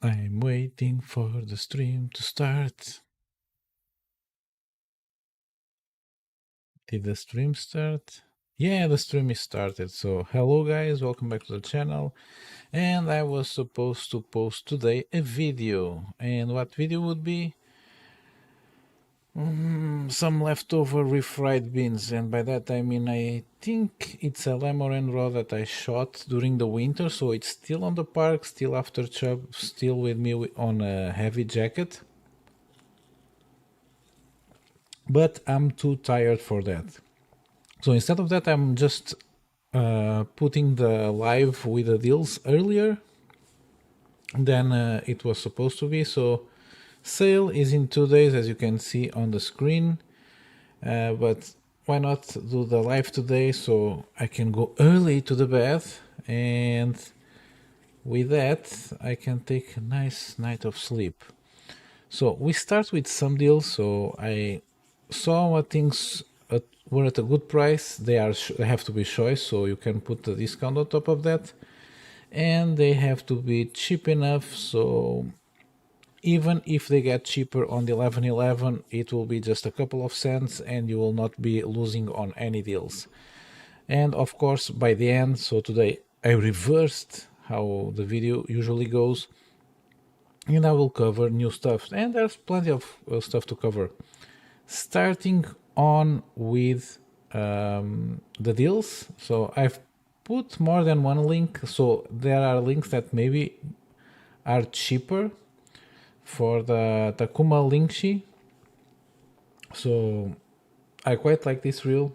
I'm waiting for the stream to start. Did the stream start? Yeah, the stream is started. So, hello guys, welcome back to the channel. And I was supposed to post today a video. And what video would be? Some leftover refried beans. And by that I mean I think it's a lemon raw that I shot during the winter. So it's still on the park, still after chub, still with me on a heavy jacket. But I'm too tired for that. So instead of that, I'm just putting the live with the deals earlier than it was supposed to be. So sale is in 2 days, as you can see on the screen. But why not do the live today so I can go early to the bed, and with that I can take a nice night of sleep. So we start with some deals. So I saw what things were at a good price. They have to be choice, so you can put the discount on top of that, and they have to be cheap enough. So even if they get cheaper on the 11.11, it will be just a couple of cents, and you will not be losing on any deals. And of course, by the end, so today I reversed how the video usually goes, and I will cover new stuff. And there's plenty of stuff to cover. Starting on with the deals. So I've put more than one link. So there are links that maybe are cheaper for the Takuma Linkshi. So I quite like this reel.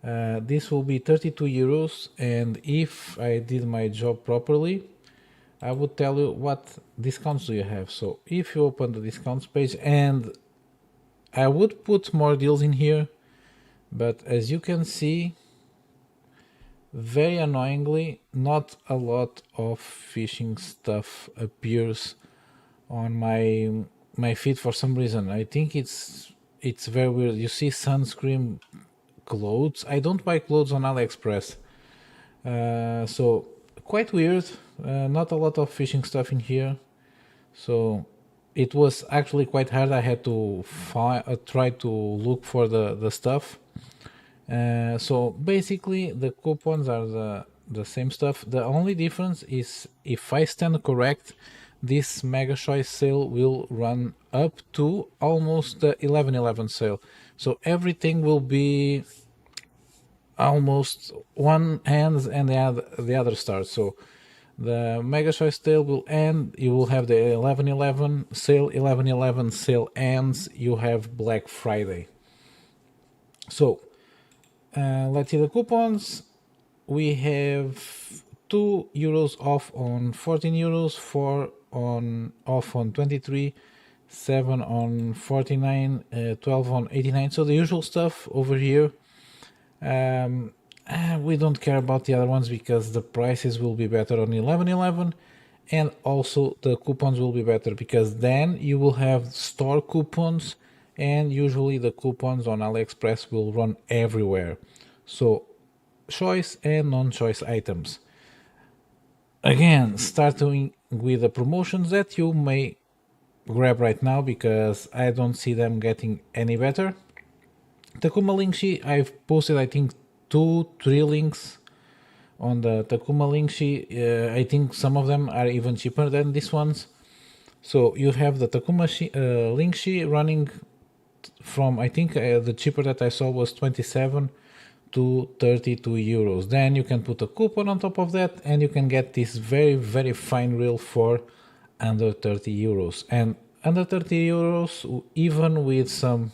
This will be 32 euros, and if I did my job properly, I would tell you what discounts do you have. So if you open the discounts page, and I would put more deals in here, but as you can see, very annoyingly, not a lot of fishing stuff appears on my feed for some reason. I think it's very weird. You see sunscreen, clothes. I don't buy clothes on Aliexpress, so quite weird. Not a lot of fishing stuff in here. So it was actually quite hard. I had to try to look for the stuff. So basically the coupons are the same stuff. The only difference is, if I stand correct, this mega choice sale will run up to almost the 11.11 sale. So everything will be almost one ends and the other starts. So the mega choice sale will end, you will have the 11.11 sale, 11.11 sale ends, you have Black Friday. So let's see the coupons. We have 2 euros off on 14 euros, 4 on off on 23, 7 on 49, 12 on 89. So the usual stuff over here. We don't care about the other ones because the prices will be better on 11.11, and also the coupons will be better because then you will have store coupons, and usually the coupons on Aliexpress will run everywhere. So choice and non-choice items. Again, starting with the promotions that you may grab right now because I don't see them getting any better. Takuma Linkshi, I've posted I think 2-3 links on the Takuma Linkshi. I think some of them are even cheaper than these ones. So you have the Takuma Linkshi running from, I think the cheaper that I saw was 27 to 32 euros. Then you can put a coupon on top of that, and you can get this very fine reel for under 30 euros. And under 30 euros, even with some,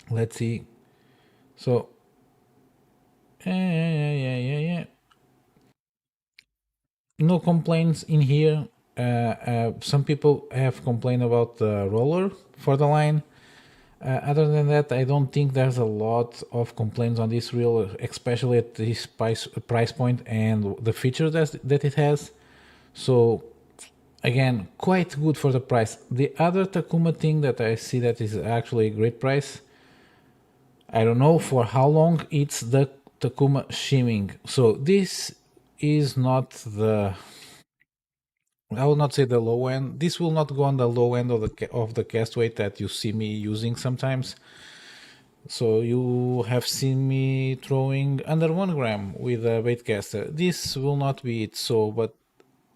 let's see, so yeah, no complaints in here. Some people have complained about the roller for the line. Other than that, I don't think there's a lot of complaints on this reel, especially at this price point and the features that it has. So again, quite good for the price. The other Takuma thing that I see that is actually a great price, I don't know for how long, it's the Takuma shimming. So this is not I will not say the low end. This will not go on the low end of the cast weight that you see me using sometimes. So you have seen me throwing under 1 gram with a bait caster. This will not be it. So, but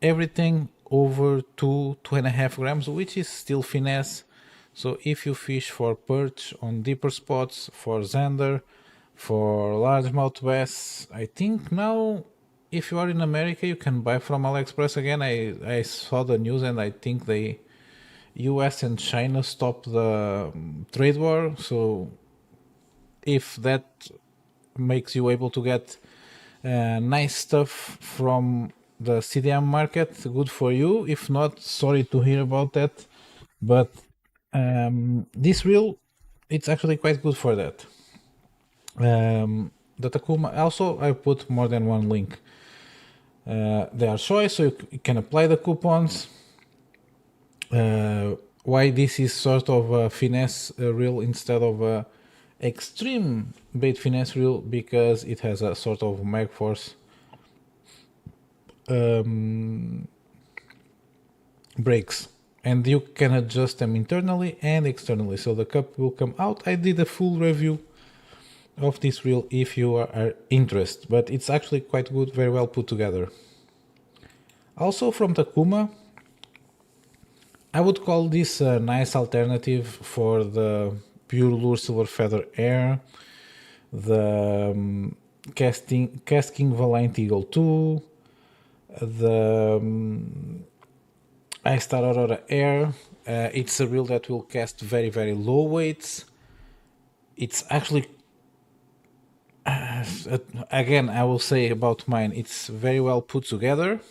everything over 2.5 grams, which is still finesse. So if you fish for perch on deeper spots, for zander, for largemouth bass, I think now if you are in America you can buy from Aliexpress again. I saw the news and I think the US and China stopped the trade war. So if that makes you able to get nice stuff from the CDM market, good for you. If not, sorry to hear about that. But this reel, it's actually quite good for that. The Takuma, also I put more than one link. They are choice, so you can apply the coupons. Why this is sort of a finesse reel instead of a extreme bait finesse reel, because it has a sort of mag force brakes, and you can adjust them internally and externally, so the cup will come out. I did a full review of this reel if you are interested, but it's actually quite good, very well put together. Also from Takuma, I would call this a nice alternative for the Pure Lure Silver Feather Air, the Casking Valiant Eagle 2, the iStar Aurora Air. It's a reel that will cast very, very low weights. It's actually, again, I will say about mine, it's very well put together.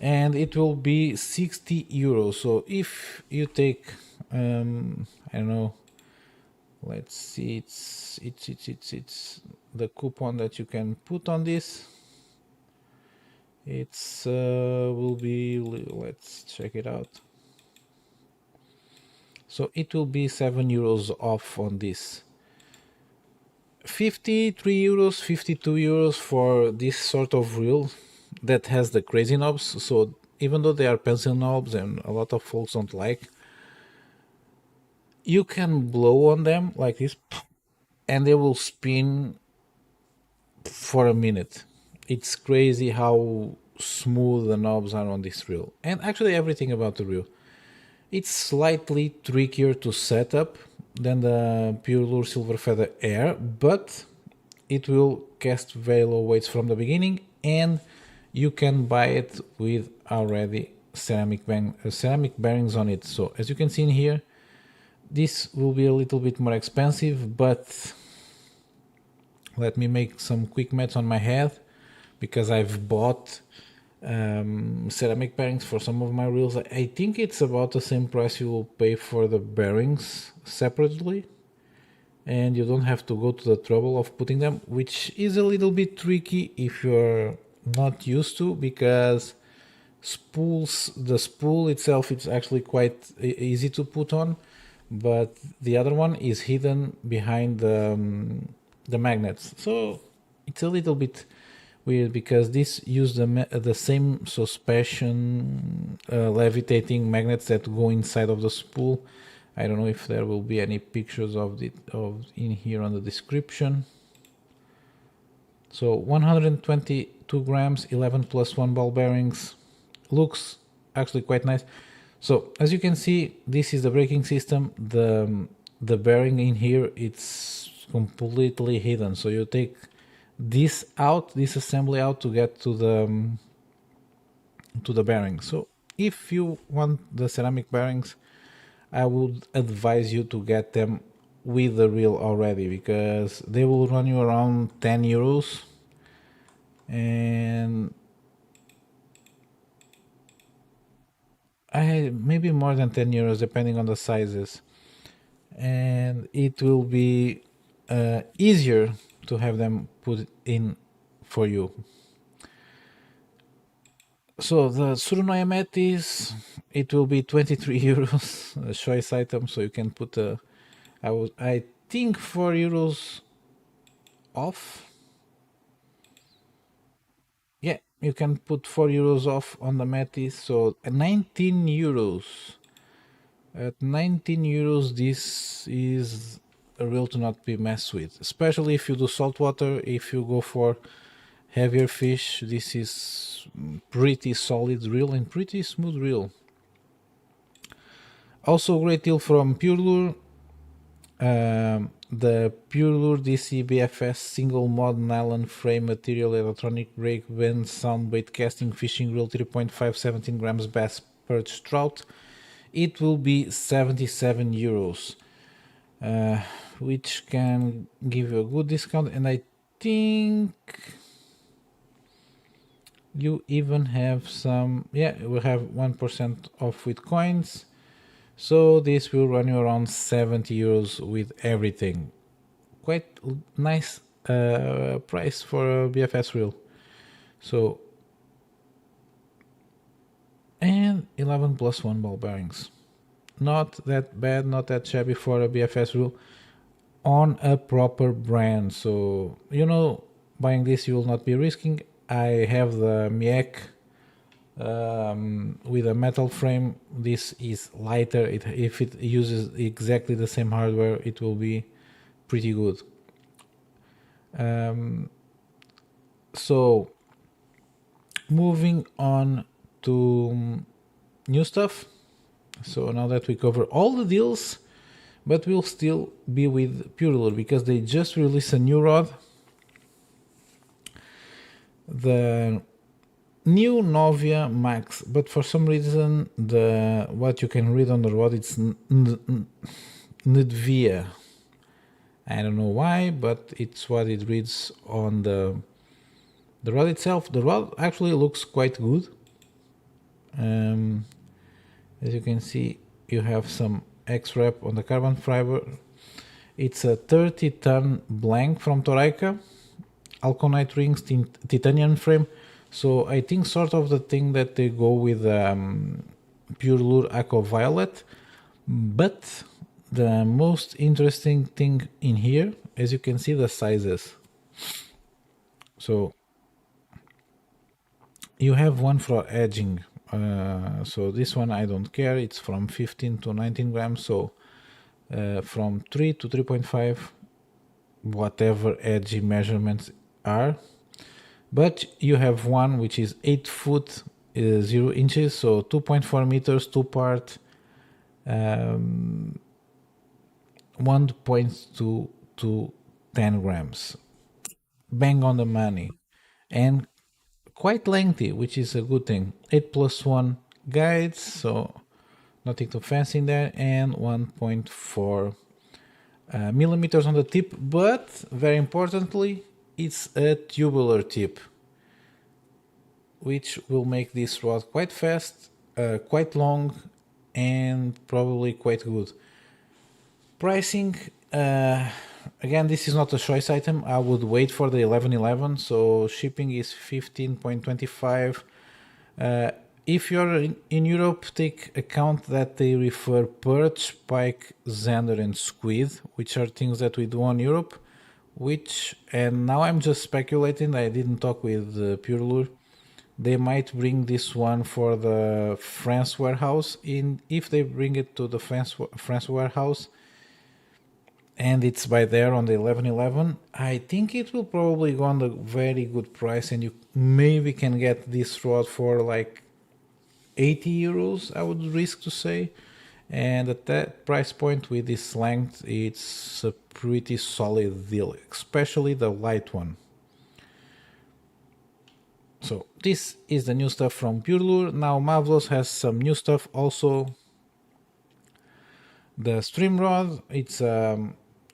And it will be 60 euros. So if you take, I don't know, let's see, it's the coupon that you can put on this. It's will be, let's check it out. So it will be 7 euros off on this. 53 euros, 52 euros for this sort of reel that has the crazy knobs. So even though they are pencil knobs and a lot of folks don't like, you can blow on them like this and they will spin for a minute. It's crazy how smooth the knobs are on this reel, and actually everything about the reel. It's slightly trickier to set up than the Pure Lure Silver Feather Air, but it will cast very low weights from the beginning, and you can buy it with already ceramic bearings on it. So as you can see in here, this will be a little bit more expensive, but let me make some quick maths on my head, because I've bought ceramic bearings for some of my reels. I think it's about the same price you will pay for the bearings separately, and you don't have to go to the trouble of putting them, which is a little bit tricky if you're not used to, because the spool itself, it's actually quite easy to put on, but the other one is hidden behind the magnets. So it's a little bit weird, because this use the same suspension levitating magnets that go inside of the spool. I don't know if there will be any pictures of in here on the description. So 122 grams, 11 plus 1 ball bearings. Looks actually quite nice. So as you can see, this is the braking system. The bearing in here, it's completely hidden. So you take this assembly out to get to the bearing. So if you want the ceramic bearings, I would advise you to get them with the reel already, because they will run you around 10 euros, and maybe more than 10 euros depending on the sizes, and it will be easier to have them put in for you. So the Surunoya Metis, it will be 23 euros, a choice item, so you can put I think 4 euros off. Yeah, you can put 4 euros off on the Metis. So 19 euros. At 19 euros, this is a reel to not be messed with, especially if you do saltwater. If you go for heavier fish, this is pretty solid reel and pretty smooth reel. Also, great deal from Pure Lure. The Pure Lure DC BFS single mod nylon frame material electronic brake bend sound bait casting fishing reel 3.5 17 grams bass perch trout. It will be 77 euros, which can give you a good discount, and I think you even have some, yeah, we have 1% off with coins. So this will run you around 70 euros with everything. Quite nice price for a BFS reel. So, and 11 plus 1 ball bearings. Not that bad, not that shabby for a BFS reel on a proper brand. So, you know, buying this you will not be risking. I have the Miek with a metal frame. This is lighter. If it uses exactly the same hardware, it will be pretty good. So moving on to new stuff. So now that we cover all the deals, but we'll still be with Pure Lure because they just released a new rod. The new Novia Max, but for some reason the what you can read on the rod it's Nidvia. I don't know why, but it's what it reads on the rod itself. The rod actually looks quite good. As you can see, you have some X-wrap on the carbon fiber. It's a 30-ton blank from Toraika, Alconite rings, titanium frame. So I think sort of the thing that they go with Pure Lure Aqua Violet. But the most interesting thing in here, as you can see, the sizes. So you have one for edging. So this one I don't care. It's from 15 to 19 grams. So from 3 to 3.5, whatever edgy measurements are. But you have one which is 8 foot 0 inches, so 2.4 meters, 2-part, 1.2 to 10 grams. Bang on the money. And quite lengthy, which is a good thing. 8 plus 1 guides, so nothing too fancy in there, and 1.4 millimeters on the tip, but very importantly, it's a tubular tip, which will make this rod quite fast, quite long, and probably quite good. Pricing, again, this is not a choice item. I would wait for the 1111, so shipping is 15.25. If you're in Europe, take account that they refer perch, pike, zander, and squid, which are things that we do on Europe. Which, and now I'm just speculating. I didn't talk with Pure Lure. They might bring this one for the France warehouse. If they bring it to the France warehouse, and it's by there on the 1111, I think it will probably go on the very good price, and you maybe can get this rod for like 80 euros, I would risk to say. And at that price point with this length, it's a pretty solid deal, especially the light one. So this is the new stuff from Pure Lure. Now Marvelous has some new stuff also. The stream rod, it's a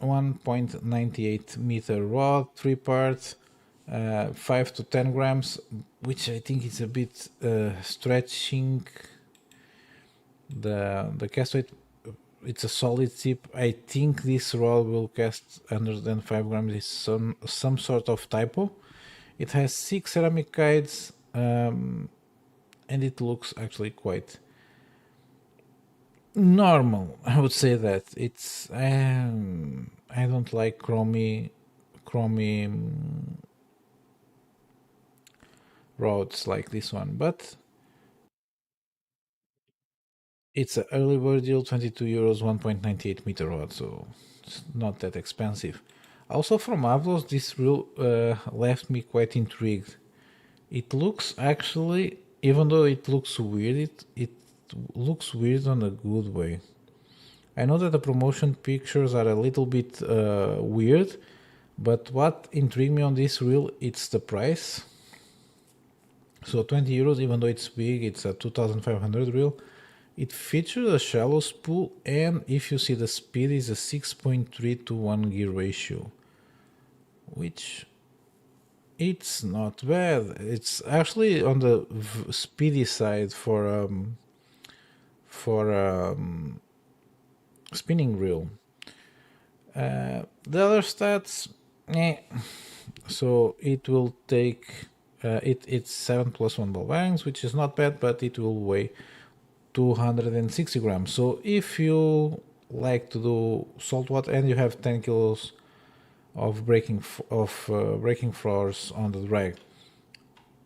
1.98 meter rod, 3 parts, 5 to 10 grams, which I think is a bit stretching the cast weight. It's a solid tip. I think this rod will cast under than 5 grams. It's some sort of typo. It has 6 ceramic guides, and it looks actually quite normal. I would say that it's I don't like chromy rods like this one, but it's an early bird deal, 22 euros, 1.98 meter rod, so it's not that expensive. Also from Avlos, this reel left me quite intrigued. It looks actually, even though it looks weird, it looks weird on a good way. I know that the promotion pictures are a little bit weird, but what intrigued me on this reel, it's the price. So 20 euros, even though it's big, it's a 2500 reel. It features a shallow spool, and if you see the speed is a 6.3 to 1 gear ratio, which it's not bad. It's actually on the speedy side for spinning reel. The other stats, eh. So it will take it's 7 plus 1 ball bearings, which is not bad, but it will weigh 260 grams. So if you like to do saltwater and you have 10 kilos of breaking floors on the drag,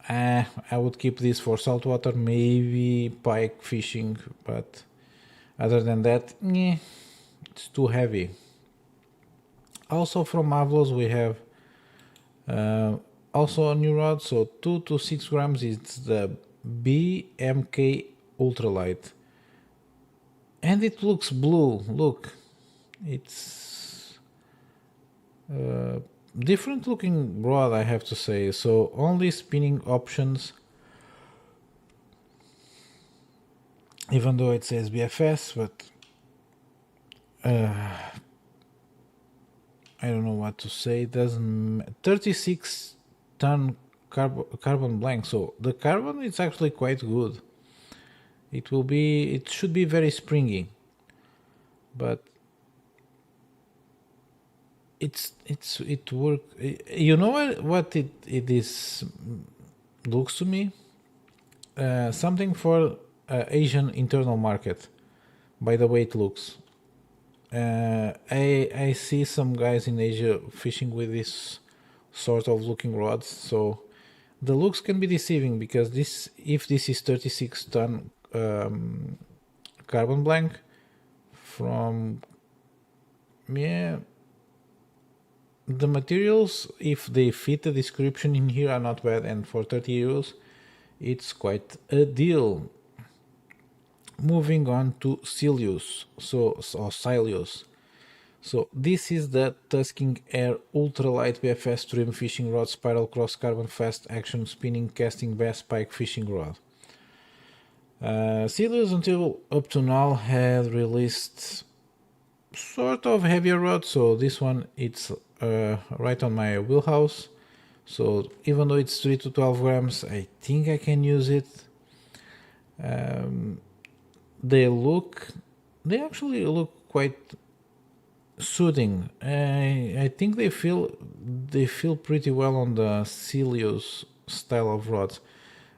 I would keep this for saltwater, maybe pike fishing, but other than that, it's too heavy. Also from Avlos we have also a new rod, so 2 to 6 grams. It's the BMK Ultralight, and it looks blue. Look, it's different looking rod, I have to say. So only spinning options, even though it says BFS, but I don't know what to say. It doesn't 36 ton carbon blank. So the carbon is actually quite good. It should be very springy, but it work. You know what it is looks to me, something for Asian internal market. By the way, it looks. I see some guys in Asia fishing with this sort of looking rods, so the looks can be deceiving because if this is 36 ton carbon blank from, yeah, the materials, if they fit the description in here, are not bad, and for 30 euros it's quite a deal. Moving on to Cilius, or Cilius. So this is the Tusking Air Ultralight BFS Trim Fishing Rod Spiral Cross Carbon Fast Action Spinning Casting Bass Pike Fishing Rod. Cilius until up to now had released sort of heavier rods, so this one it's right on my wheelhouse. So even though it's 3 to 12 grams, I think I can use it. They actually look quite soothing. I think they feel pretty well on the Cilius style of rods.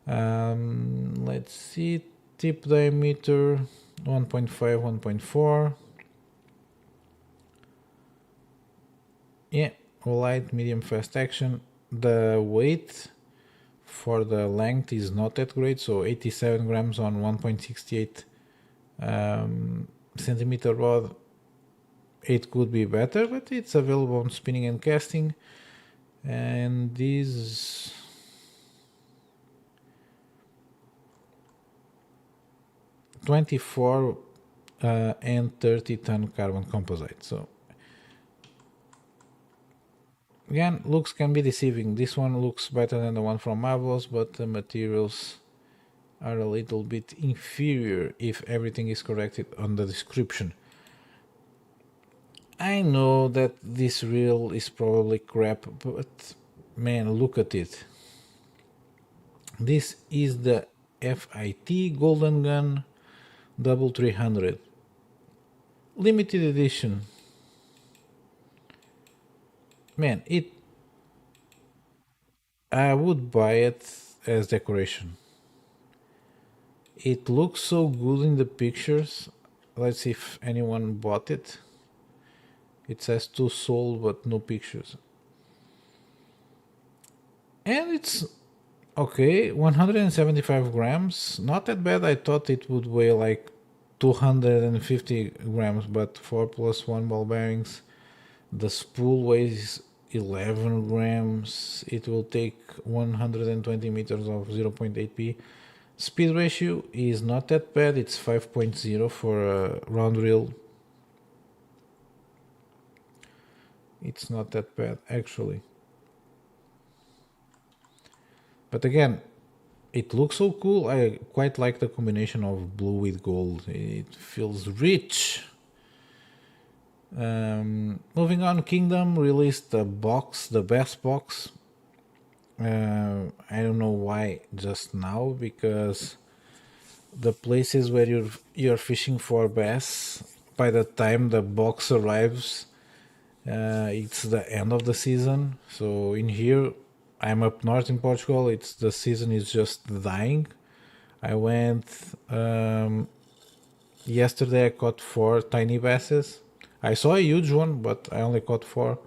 Let's see, tip diameter 1.5, 1.4. Yeah, light, medium, fast action. The weight for the length is not that great, so 87 grams on 1.68 centimeter rod. It could be better, but it's available on spinning and casting. And these 24 and 30 ton carbon composite. So again, looks can be deceiving. This one looks better than the one from Avlos, but the materials are a little bit inferior if everything is corrected on the description. I know that this reel is probably crap, but man, look at it. This is the FIT Golden Gun Double 300 limited edition. Man, I would buy it as decoration. It looks so good in the pictures. Let's see if anyone bought it. It says to sold but no pictures. And Okay, 175 grams. Not that bad. I thought it would weigh like 250 grams, but 4 plus 1 ball bearings. The spool weighs 11 grams. It will take 120 meters of 0.8 p. Speed ratio is not that bad. It's 5.0 for a round reel. It's not that bad actually. But again, it looks so cool. I quite like the combination of blue with gold. It feels rich. Moving on, Kingdom released the box, the best box. I don't know why just now, because the places where you're fishing for bass, by the time the box arrives, it's the end of the season. So in here, I'm up north in Portugal. It's the season is just dying. I went yesterday. I caught 4 tiny basses. I saw a huge one, but I only caught 4.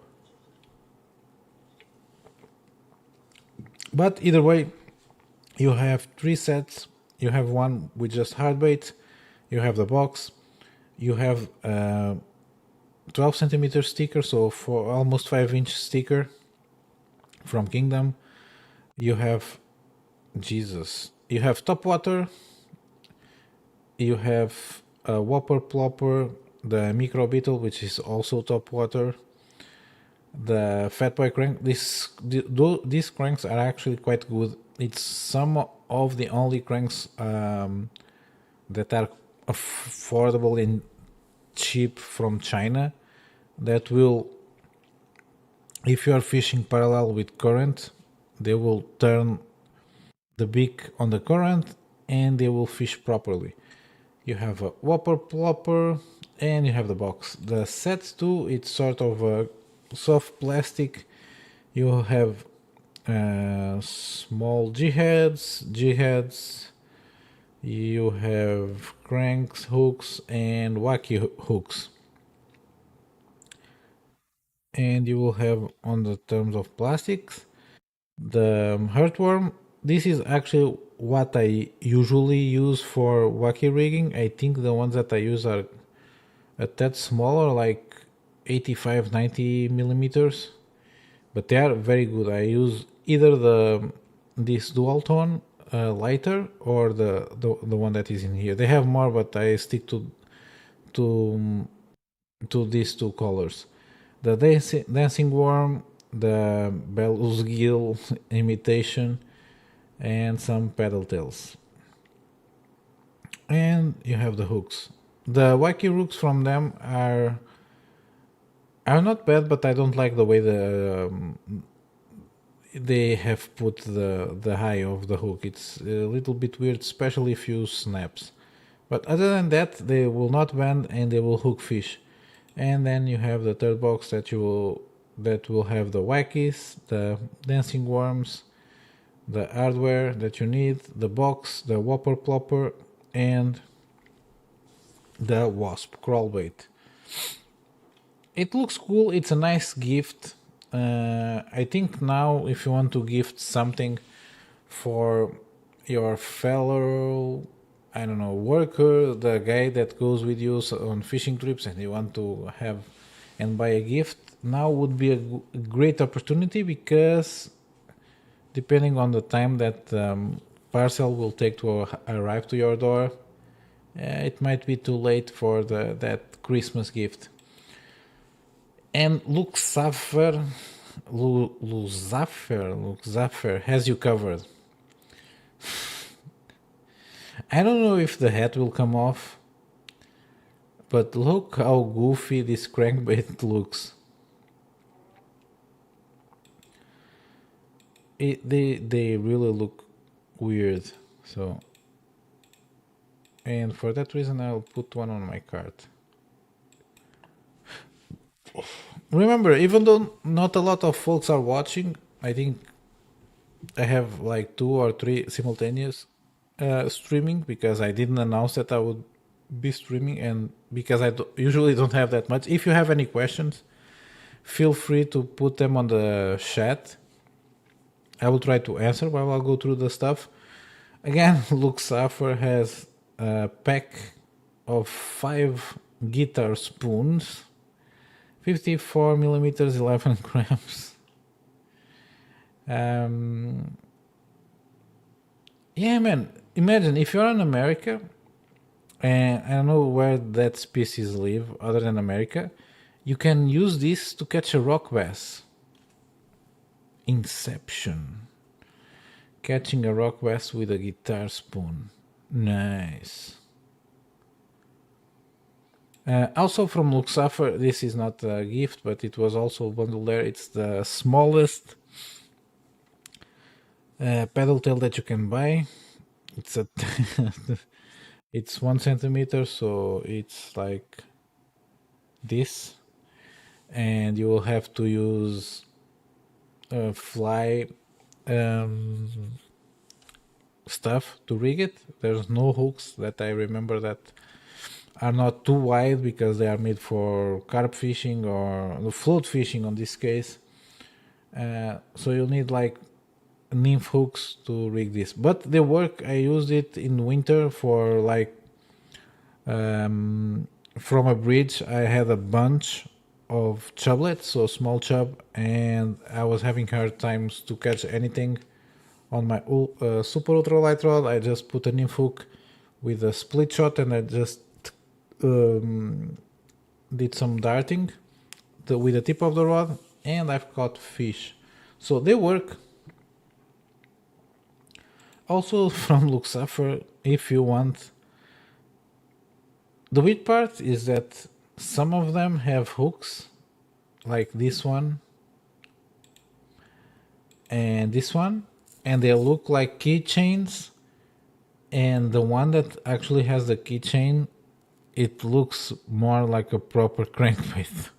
But either way, you have 3 sets. You have one with just hard bait. You have the box. You have 12 centimeter sticker, so for almost 5-inch sticker from Kingdom. You have Jesus. You have top water. You have a Whopper Plopper, the Micro Beetle, which is also top water. The Fat Boy crank. These cranks are actually quite good. It's some of the only cranks that are affordable and cheap from China, that will, if you are fishing parallel with current, they will turn the beak on the current and they will fish properly. You have a Whopper Plopper and you have the box. The set 2, it's sort of a soft plastic. You have small G heads, you have cranks, hooks, and wacky hooks. And you will have, on the terms of plastics, the heartworm. This is actually what I usually use for wacky rigging. I think the ones that I use are a tad smaller, like 85, 90 millimeters, but they are very good. I use either this dual tone lighter or the one that is in here. They have more, but I stick to to these 2 colors. The dancing worm, the Belu's gill imitation, and some paddle tails. And you have the hooks. The wacky hooks from them are not bad, but I don't like the way they have put the high of the hook. It's a little bit weird, especially if you snaps. But other than that, they will not bend and they will hook fish. And then you have the third box that will have the wackies, the dancing worms, the hardware that you need, the box, the Whopper Plopper, and the wasp crawl bait. It looks cool. It's a nice gift. I think now, if you want to gift something for your fellow, I don't know, worker, the guy that goes with you on fishing trips, and you want to have and buy a gift, now would be a great opportunity, because depending on the time that parcel will take to arrive to your door, it might be too late for that Christmas gift. And Luxaffer has you covered. I don't know if the hat will come off, but look how goofy this crankbait looks. They really look weird. So, and for that reason, I'll put one on my cart. Remember, even though not a lot of folks are watching, I think I have like 2 or 3 simultaneous streaming, because I didn't announce that I would be streaming, and because I usually don't have that much. If you have any questions, feel free to put them on the chat. I will try to answer while I'll go through the stuff. Again, Luxafer has a pack of 5 guitar spoons, 54 millimeters, 11 grams. Yeah, man, imagine if you're in America, and I don't know where that species live other than America, you can use this to catch a rock bass. Inception. Catching a rock bass with a guitar spoon. Nice. Also from Luxafer, this is not a gift, but it was also bundled there. It's the smallest pedal tail that you can buy. It's a it's 1 centimeter, so it's like this, and you will have to use fly stuff to rig it. There's no hooks that I remember that are not too wide because they are made for carp fishing or float fishing on this case. So you'll need like nymph hooks to rig this, but they work. I used it in winter for like from a bridge. I had a bunch of chublets, so small chub, and I was having hard times to catch anything on my super ultralight rod. I just put a nymph hook with a split shot, and I just did some darting with the tip of the rod, and I've caught fish. So they work. Also from Luxafer, if you want. The weird part is that some of them have hooks, like this one and this one, and they look like keychains. And the one that actually has the keychain, it looks more like a proper crankbait.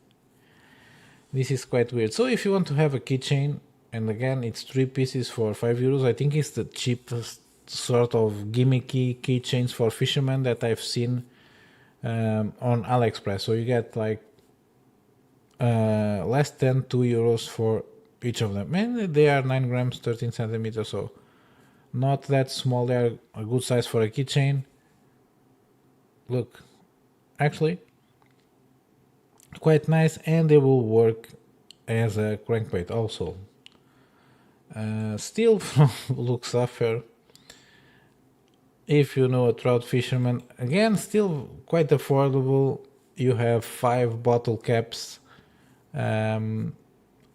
This is quite weird. So if you want to have a keychain, and again, it's 3 pieces for €5. I think it's the cheapest sort of gimmicky keychains for fishermen that I've seen on Aliexpress. So you get like less than €2 for each of them. And they are 9 grams, 13 centimeters, so not that small. They are a good size for a keychain. Look, actually, quite nice, and they will work as a crankbait also. Still from Luxafer, if you know a trout fisherman, again, still quite affordable. You have 5 bottle caps for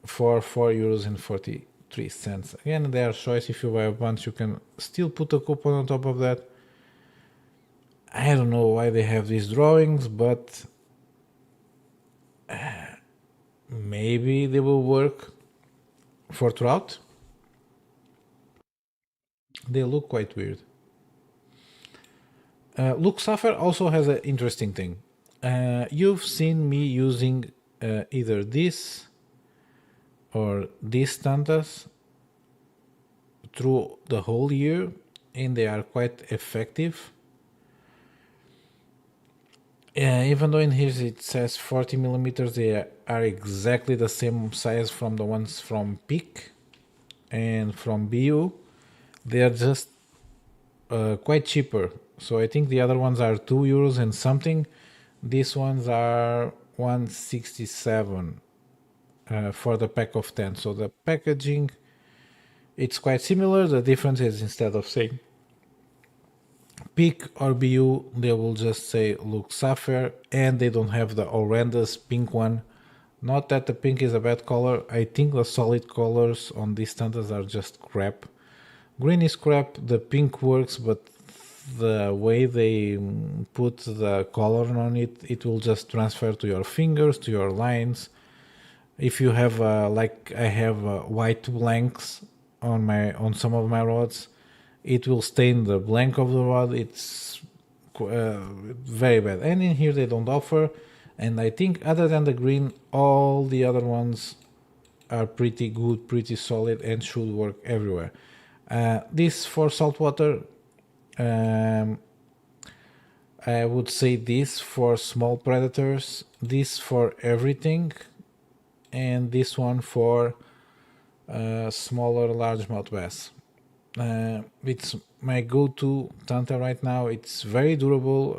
€4.43. Again, they are choice. If you buy a bunch, you can still put a coupon on top of that. I don't know why they have these drawings, but maybe they will work for trout. They look quite weird. Luxafer also has an interesting thing. You've seen me using either this or these tantas through the whole year, and they are quite effective. Even though in here it says 40 millimeters, they are exactly the same size from the ones from Peak and from BU. They are just quite cheaper. So I think the other ones are €2 and something. These ones are 167 for the pack of 10. So the packaging, it's quite similar. The difference is instead of saying Peak or BU, they will just say Luxafer, and they don't have the horrendous pink one. Not that the pink is a bad color. I think the solid colors on these standards are just crap. Green is crap, the pink works, but the way they put the color on it, it will just transfer to your fingers, to your lines. If you have like I have white blanks on some of my rods, it will stain the blank of the rod. It's very bad. And in here they don't offer. And I think other than the green, all the other ones are pretty good, pretty solid, and should work everywhere. This for saltwater, I would say this for small predators, this for everything, and this one for smaller largemouth bass. It's my go-to tanta right now. It's very durable.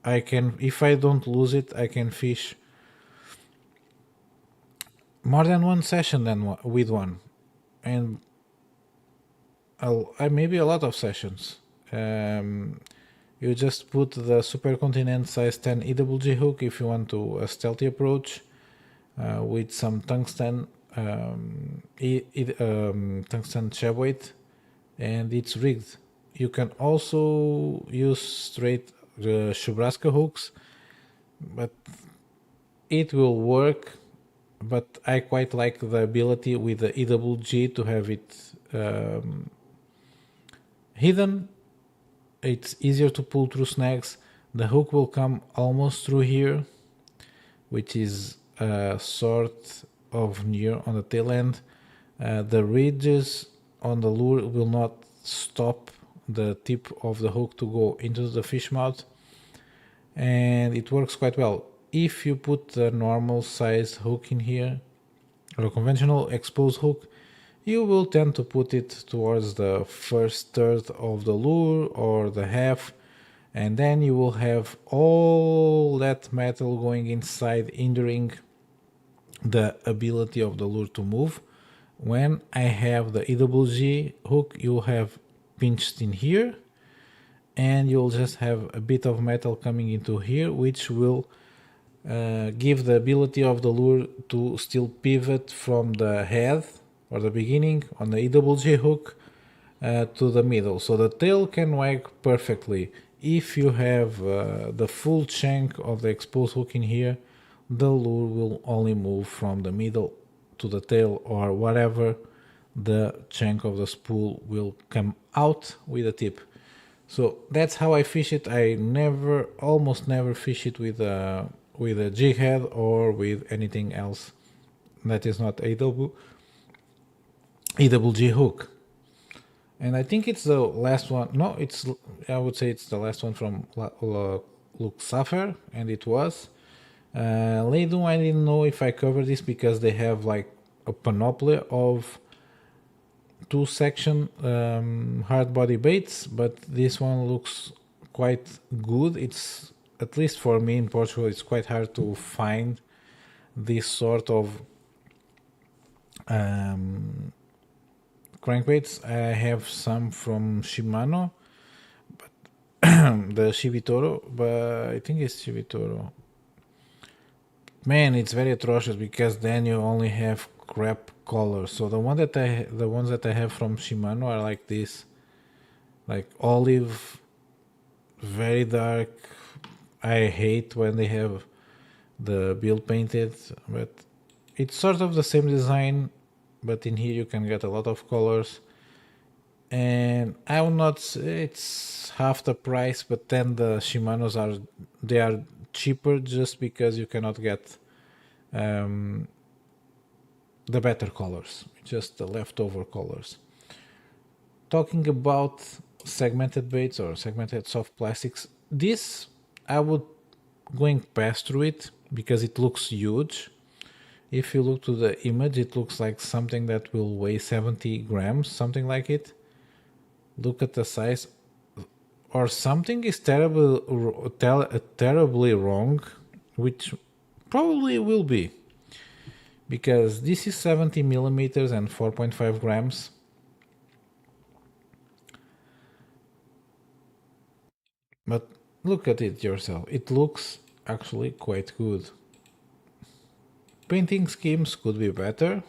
I can, if I don't lose it, I can fish more than one session with one, and maybe a lot of sessions. You just put the Supercontinent size 10 EWG hook if you want to a stealthy approach with some tungsten tungsten shab weight, and it's rigged. You can also use straight Shubraska hooks, but it will work. But I quite like the ability with the EWG to have it hidden. It's easier to pull through snags. The hook will come almost through here, which is sort of near on the tail end. The ridges on the lure will not stop the tip of the hook to go into the fish mouth, and it works quite well. If you put the normal size hook in here, or a conventional exposed hook, you will tend to put it towards the first third of the lure or the half, and then you will have all that metal going inside, hindering the ability of the lure to move. When I have the EWG hook, you'll have pinched in here, and you'll just have a bit of metal coming into here, which will give the ability of the lure to still pivot from the head or the beginning on the EWG hook to the middle, so the tail can wag perfectly. If you have the full shank of the exposed hook in here, the lure will only move from the middle to the tail, or whatever the shank of the spool will come out with the tip. So that's how I fish it. I almost never fish it with a jig head or with anything else that is not EWG hook. And I think it's the last one. No, I would say it's the last one from Luke Safer, and it was. Leidun, I didn't know if I covered this because they have like a panoply of two section hard body baits, but this one looks quite good. It's, at least for me in Portugal, it's quite hard to find this sort of crankbaits. I have some from Shimano, but the Shibitoro, but I think it's Shibitoro. Man, it's very atrocious because then you only have crap colors. So the ones that I have from Shimano are like this, like olive, very dark. I hate when they have the bill painted, but it's sort of the same design, but in here you can get a lot of colors. And I will not say it's half the price, but then the Shimanos are cheaper just because you cannot get the better colors, just the leftover colors. Talking about segmented baits or segmented soft plastics, this I would going past through it because it looks huge. If you look to the image, it looks like something that will weigh 70 grams, something like it. Look at the size, or something is terribly wrong, which probably will be, because this is 70 millimeters and 4.5 grams. But look at it yourself. It looks actually quite good. Painting schemes could be better.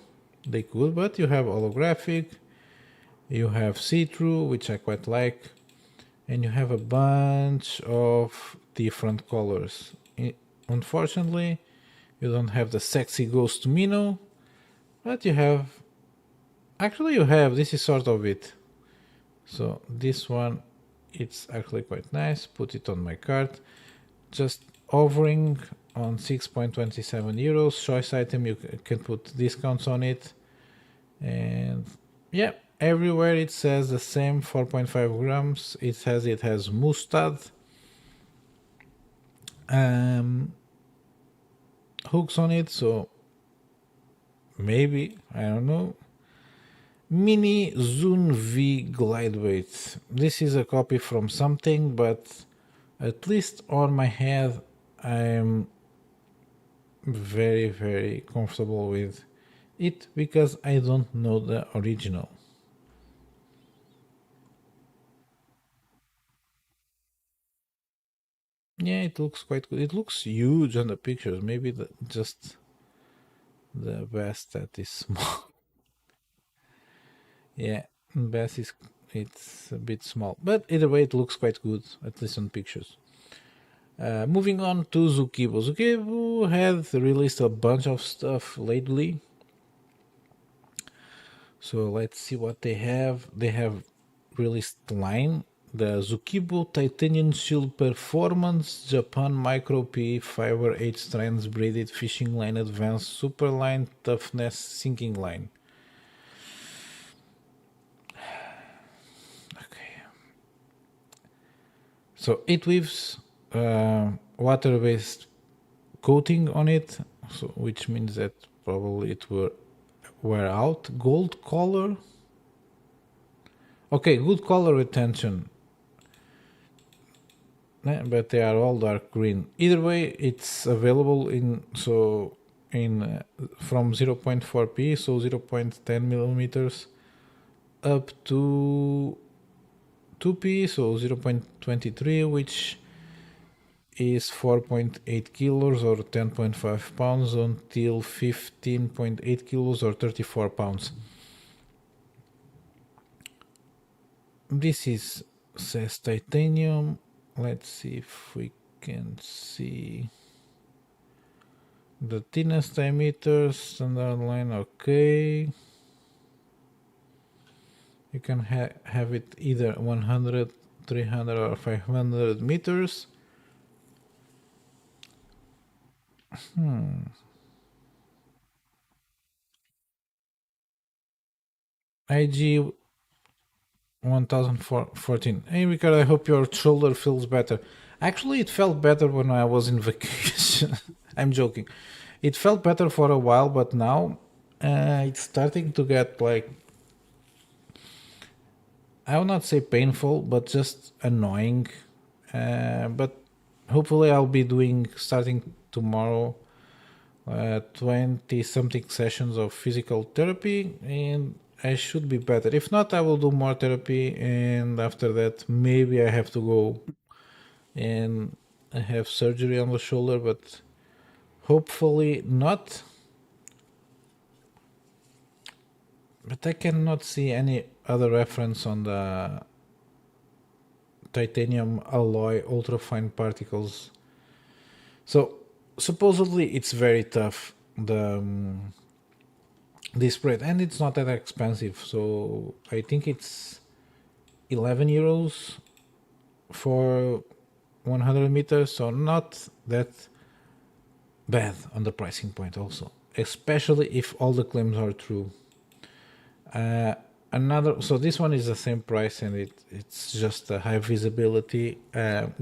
They could, but you have holographic, you have see-through, which I quite like, and you have a bunch of different colors. Unfortunately, you don't have the sexy ghost minnow, but you have, actually you have, this is sort of it. So this one, it's actually quite nice. Put it on my cart. Just hovering on 6.27 euros. Choice item, you can put discounts on it. And yeah, everywhere it says the same 4.5 grams. It has mustard. Hooks on it, so maybe, I don't know. Mini Zune V glide weight. This is a copy from something, but at least on my head, I'm very, very comfortable with it because I don't know the original. Yeah, it looks quite good. It looks huge on the pictures. Maybe just the best that is small. Yeah, best is it's a bit small, but either way, it looks quite good at least on pictures. Moving on to Zukibo. Zukibo had released a bunch of stuff lately, so let's see what they have. They have released line the Zukibo Titanium Shield Performance Japan Micro P Fiber 8 strands braided fishing line advanced super line toughness sinking line. Okay. So it weaves water-based coating on it, so which means that probably it will wear out. Gold color. Okay, good color retention. But they are all dark green. Either way, it's available in from 0.4p, so 0.10 millimeters, up to 2p, so 0.23, which is 4.8 kilos or 10.5 pounds until 15.8 kilos or 34 pounds. This is says titanium. Let's see if we can see the thinnest diameter, standard line. Okay, you can have it either 100, 300 or 500 meters. IG 1014. Hey Ricardo, I hope your shoulder feels better. Actually, it felt better when I was in vacation. I'm joking. It felt better for a while, but now it's starting to get like, I will not say painful, but just annoying. But hopefully, I'll be doing starting tomorrow 20 something sessions of physical therapy, and I should be better. If not, I will do more therapy, and after that, maybe I have to go and have surgery on the shoulder, but hopefully not. But I cannot see any other reference on the titanium alloy ultrafine particles. So supposedly it's very tough. This spread, and it's not that expensive. So I think it's 11 euros for 100 meters. So not that bad on the pricing point also, especially if all the claims are true. Uh, Another, so this one is the same price, and it's just a high visibility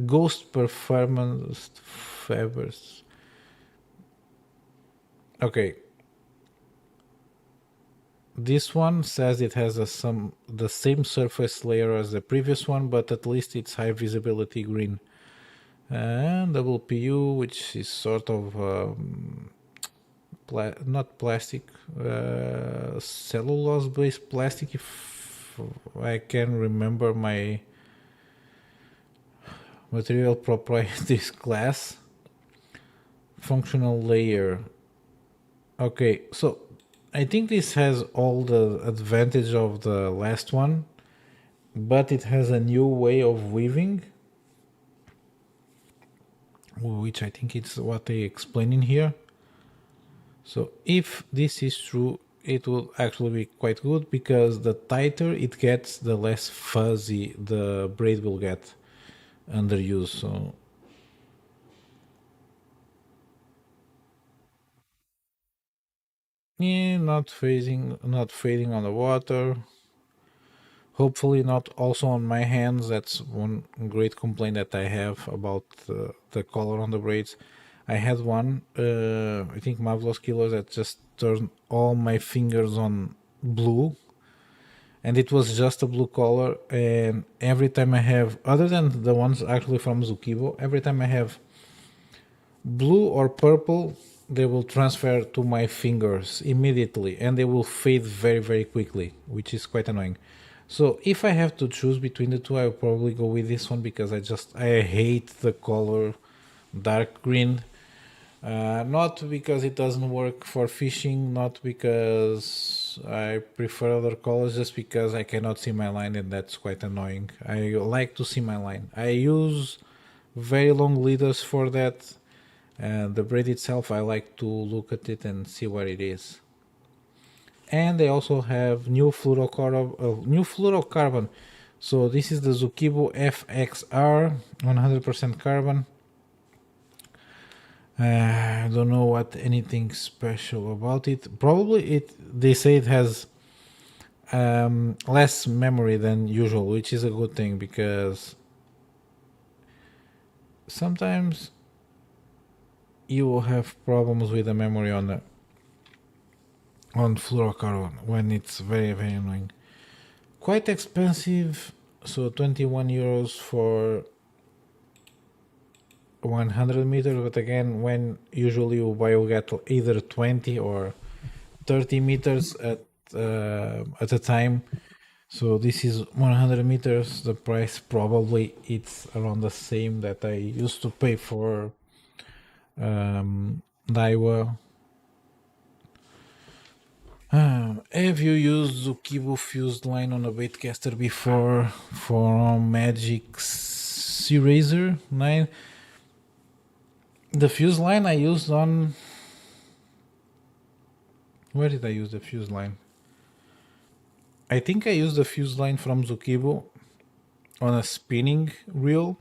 ghost performance fibers. Okay, this one says it has the same surface layer as the previous one, but at least it's high visibility green. And WPU, which is sort of not plastic, cellulose based plastic, if I can remember my material properties class. Functional layer. Okay, so I think this has all the advantage of the last one, but it has a new way of weaving, which I think it's what they explain in here. So if this is true, it will actually be quite good, because the tighter it gets, the less fuzzy the braid will get under use. So yeah, not fading on the water. Hopefully not also on my hands. That's one great complaint that I have about the color on the braids. I had one, I think Marvelous Killer, that just turned all my fingers on blue, and it was just a blue color. And every time I have, other than the ones actually from Zukibo, every time I have blue or purple, they will transfer to my fingers immediately, and they will fade very, very quickly, which is quite annoying. So if I have to choose between the two, I will probably go with this one because I hate the color dark green. Not because it doesn't work for fishing, not because I prefer other colors, just because I cannot see my line, and that's quite annoying. I like to see my line. I use very long leaders for that. The braid itself, I like to look at it and see what it is. And they also have new fluorocarbon. So this is the Zukibo FXR, 100% carbon. I don't know what anything special about it. Probably it. They say it has less memory than usual, which is a good thing because sometimes you will have problems with the memory on fluorocarbon when it's very, very annoying. Quite expensive, so 21 euros for 100 meters, but again, when usually you buy, you get either 20 or 30 meters at a time. So this is 100 meters. The price probably it's around the same that I used to pay for Daiwa. Have you used Zukibo fused line on a baitcaster before for Magic's Eraser 9? The fuse line I used on... Where did I use the fuse line? I think I used the fuse line from Zukibo on a spinning reel,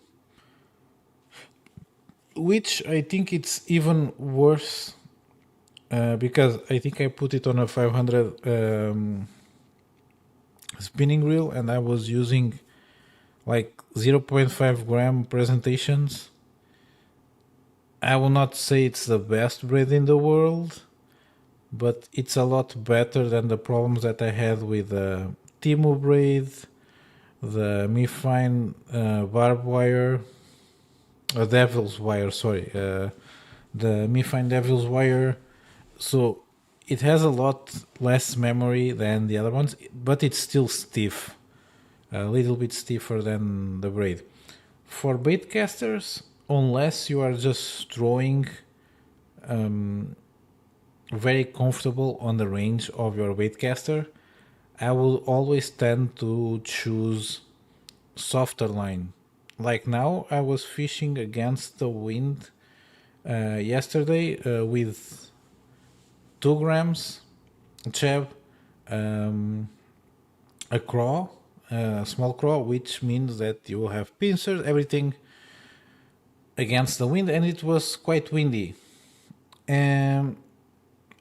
which I think it's even worse because I think I put it on a 500 spinning reel, and I was using like 0.5 gram presentations. I will not say it's the best braid in the world, but it's a lot better than the problems that I had with the Timu braid, the Mi-Fine barbed wire, Devil's wire, sorry, the Mi-Fine Devil's wire. So it has a lot less memory than the other ones, but it's still stiff, a little bit stiffer than the braid. For bait casters, unless you are just throwing very comfortable on the range of your baitcaster, I will always tend to choose softer line. Like now, I was fishing against the wind yesterday with 2 grams cheb, a craw, a small craw, which means that you will have pincers, everything against the wind, and it was quite windy. And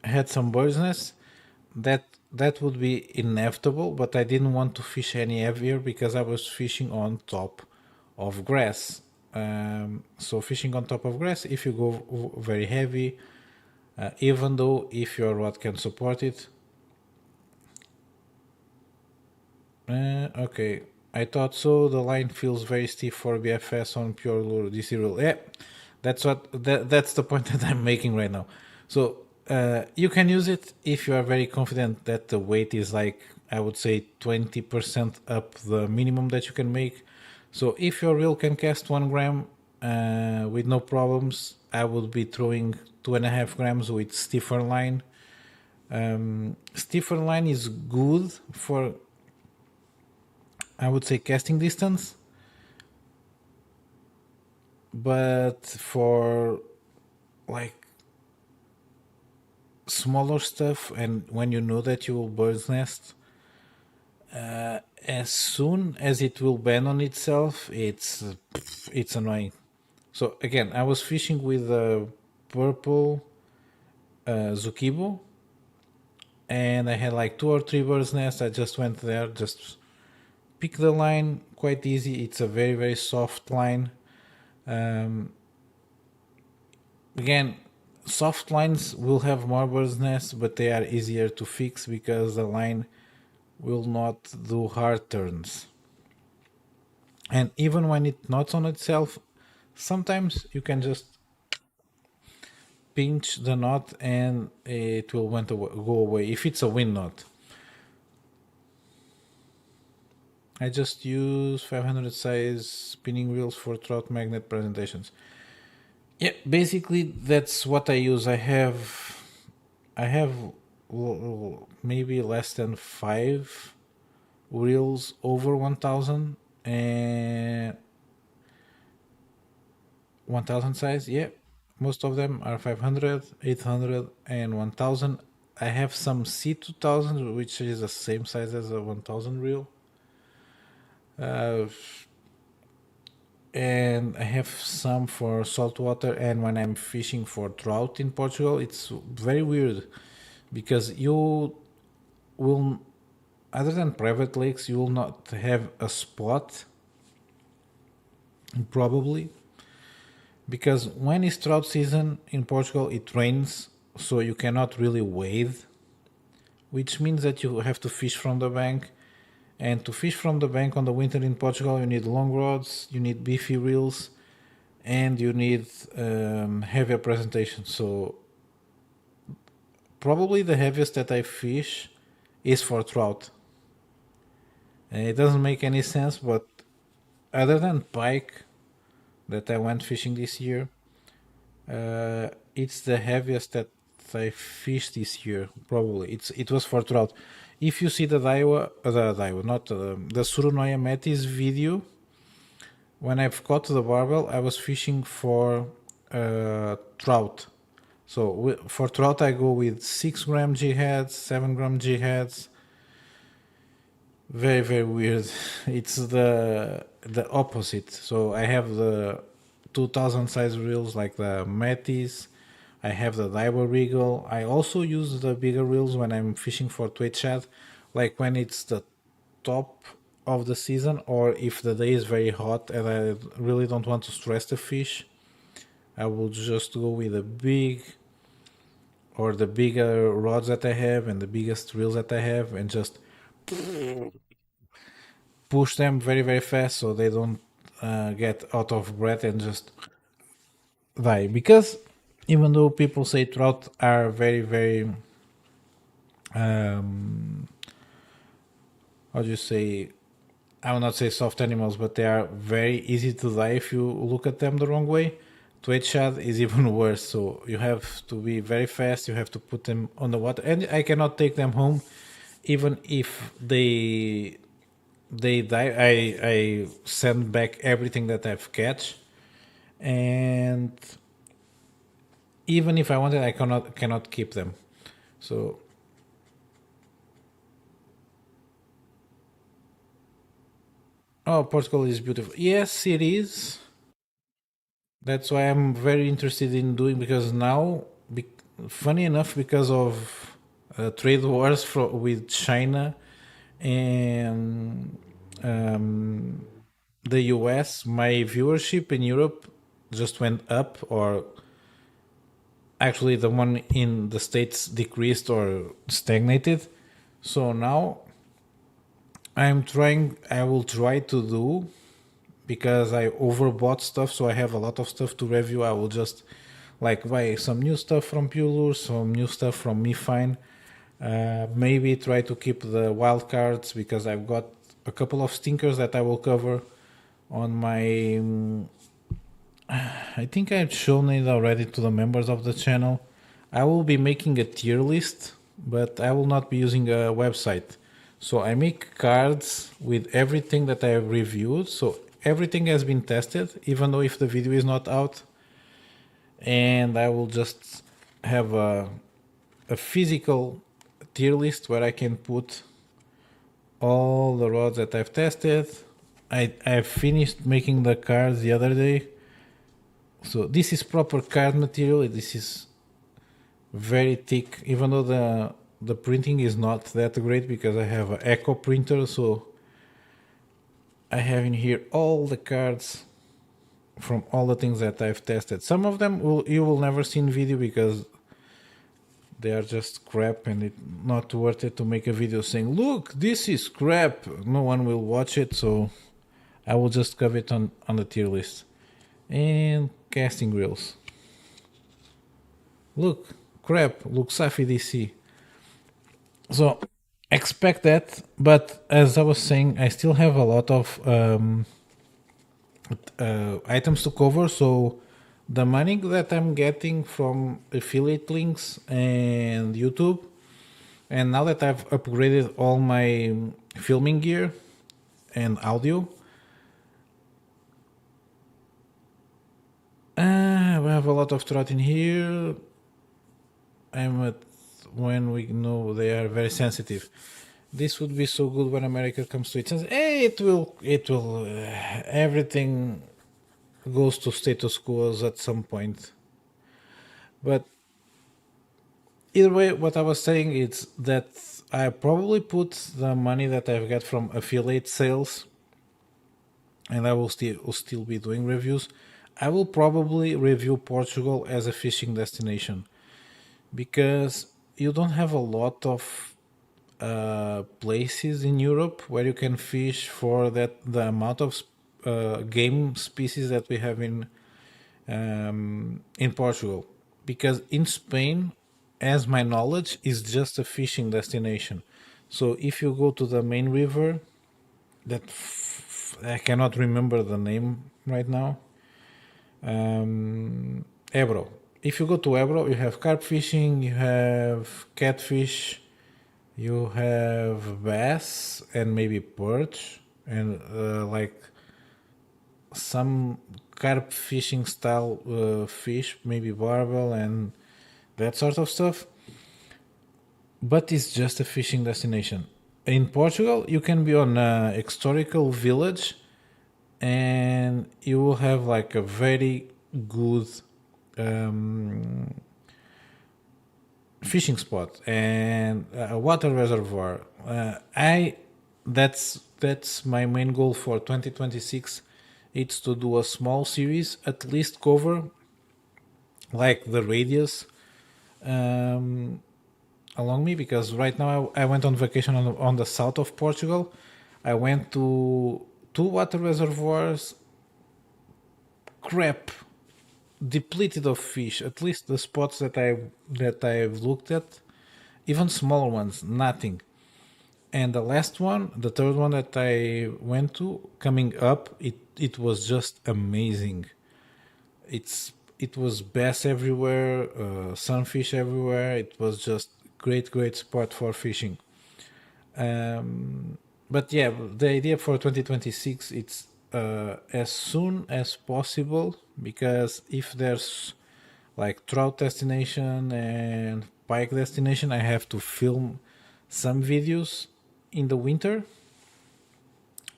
had some bird's nest. That would be inevitable, but I didn't want to fish any heavier because I was fishing on top of grass. So fishing on top of grass, if you go very heavy, even though if your rod can support it. Okay, I thought so. The line feels very stiff for BFS on pure lure DC rule. Yeah, that's the point that I'm making right now. So you can use it if you are very confident that the weight is like, I would say 20% up the minimum that you can make. So if your reel can cast 1 gram with no problems, I would be throwing 2.5 grams with stiffer line. Stiffer line is good for, I would say, casting distance, but for like smaller stuff, and when you know that you will bird's nest, as soon as it will bend on itself, it's annoying. So again, I was fishing with a purple Zukibo, and I had like 2 or 3 bird's nests. I just went there, just pick the line, quite easy. It's a very, very soft line. Again, soft lines will have more bird's nests, but they are easier to fix because the line will not do hard turns. And even when it knots on itself, sometimes you can just pinch the knot and it will go away if it's a wind knot. I just use 500 size spinning wheels for trout magnet presentations. Yeah, basically that's what I use. I have maybe less than 5 reels over 1000 and 1000 size. Yeah, most of them are 500, 800 and 1000. I have some C2000 which is the same size as a 1000 reel. And I have some for saltwater, and when I'm fishing for trout in Portugal, it's very weird because you will, other than private lakes, you will not have a spot probably because when it's trout season in Portugal, it rains, so you cannot really wade, which means that you have to fish from the bank. And to fish from the bank on the winter in Portugal, you need long rods, you need beefy reels, and you need heavier presentation. So probably the heaviest that I fish is for trout. And it doesn't make any sense, but other than pike that I went fishing this year, it's the heaviest that I fished this year. Probably it was for trout. If you see the Daiwa, not the Surunoya Metis video, when I've caught the barbel, I was fishing for trout. So for trout, I go with 6 gram G heads, 7 gram G heads. Very very weird. It's the opposite. So I have the 2000 size reels like the Metis. I have the Daiwa Regal. I also use the bigger reels when I'm fishing for twitch shad, like when it's the top of the season or if the day is very hot and I really don't want to stress the fish. I will just go with the big or the bigger rods that I have and the biggest reels that I have and just push them very very fast so they don't get out of breath and just die. Because even though people say trout are very very how do you say, I will not say soft animals, but they are very easy to die if you look at them the wrong way. Twitch shad is even worse, so you have to be very fast. You have to put them on the water, and I cannot take them home, even if they die. I send back everything that I've catch, and even if I wanted, I cannot keep them. So oh, Portugal is beautiful. Yes, it is. That's why I'm very interested in doing because now, be, funny enough, because of trade wars with China and the US, my viewership in Europe just went up, or actually, the one in the States decreased or stagnated. So now I will try to do because I overbought stuff, so I have a lot of stuff to review. I will just like buy some new stuff from Pure, some new stuff from MeFine. Maybe try to keep the wild cards because I've got a couple of stinkers that I will cover on my. I think I've shown it already to the members of the channel. I will be making a tier list, but I will not be using a website. So I make cards with everything that I have reviewed. So everything has been tested, even though if the video is not out. And I will just have a physical tier list where I can put all the rods that I've tested. I finished making the cards the other day. So this is proper card material. This is very thick, even though the printing is not that great because I have an Echo printer. So I have in here all the cards from all the things that I've tested. Some of them you will never see in video because they are just crap and it's not worth it to make a video saying, look, this is crap. No one will watch it, so I will just cover it on the tier list. And casting grills. Look, crap, Luxafi DC. So expect that, but as I was saying, I still have a lot of items to cover. So the money that I'm getting from affiliate links and YouTube, and now that I've upgraded all my filming gear and audio, we have a lot of throat in here. I'm at when we know they are very sensitive. This would be so good when America comes to it. Hey, it will. Everything goes to status quo at some point. But either way, what I was saying is that I probably put the money that I've got from affiliate sales, and I will still be doing reviews. I will probably review Portugal as a fishing destination because you don't have a lot of places in Europe where you can fish for the amount of game species that we have in Portugal. Because in Spain, as my knowledge, is just a fishing destination. So if you go to the main river, I cannot remember the name right now. Ebro. If you go to Ebro, you have carp fishing, you have catfish, you have bass and maybe perch and like some carp fishing style fish, maybe barbel and that sort of stuff. But it's just a fishing destination. In Portugal, you can be on a historical village and you will have like a very good um, fishing spot and a water reservoir. I that's my main goal for 2026. It's to do a small series, at least cover like the radius um, along me, because right now I went on vacation on the south of Portugal. I went to two water reservoirs, crap, depleted of fish. At least the spots that I've looked at, even smaller ones, nothing. And the last one, the third one that I went to, coming up, it was just amazing. It was bass everywhere, sunfish everywhere. It was just great spot for fishing. But yeah, the idea for 2026 it's as soon as possible, because if there's like trout destination and pike destination, I have to film some videos in the winter.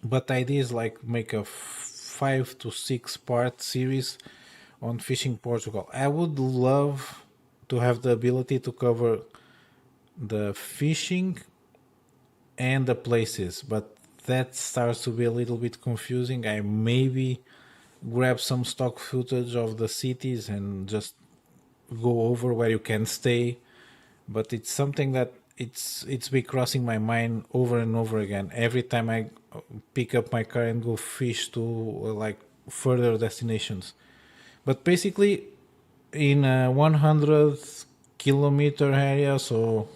But the idea is like make a 5 to 6 part series on fishing Portugal. I would love to have the ability to cover the fishing and the places, but that starts to be a little bit confusing. I maybe grab some stock footage of the cities and just go over where you can stay, but it's something that it's been crossing my mind over and over again every time I pick up my car and go fish to like further destinations. But basically, in a 100 kilometer area, so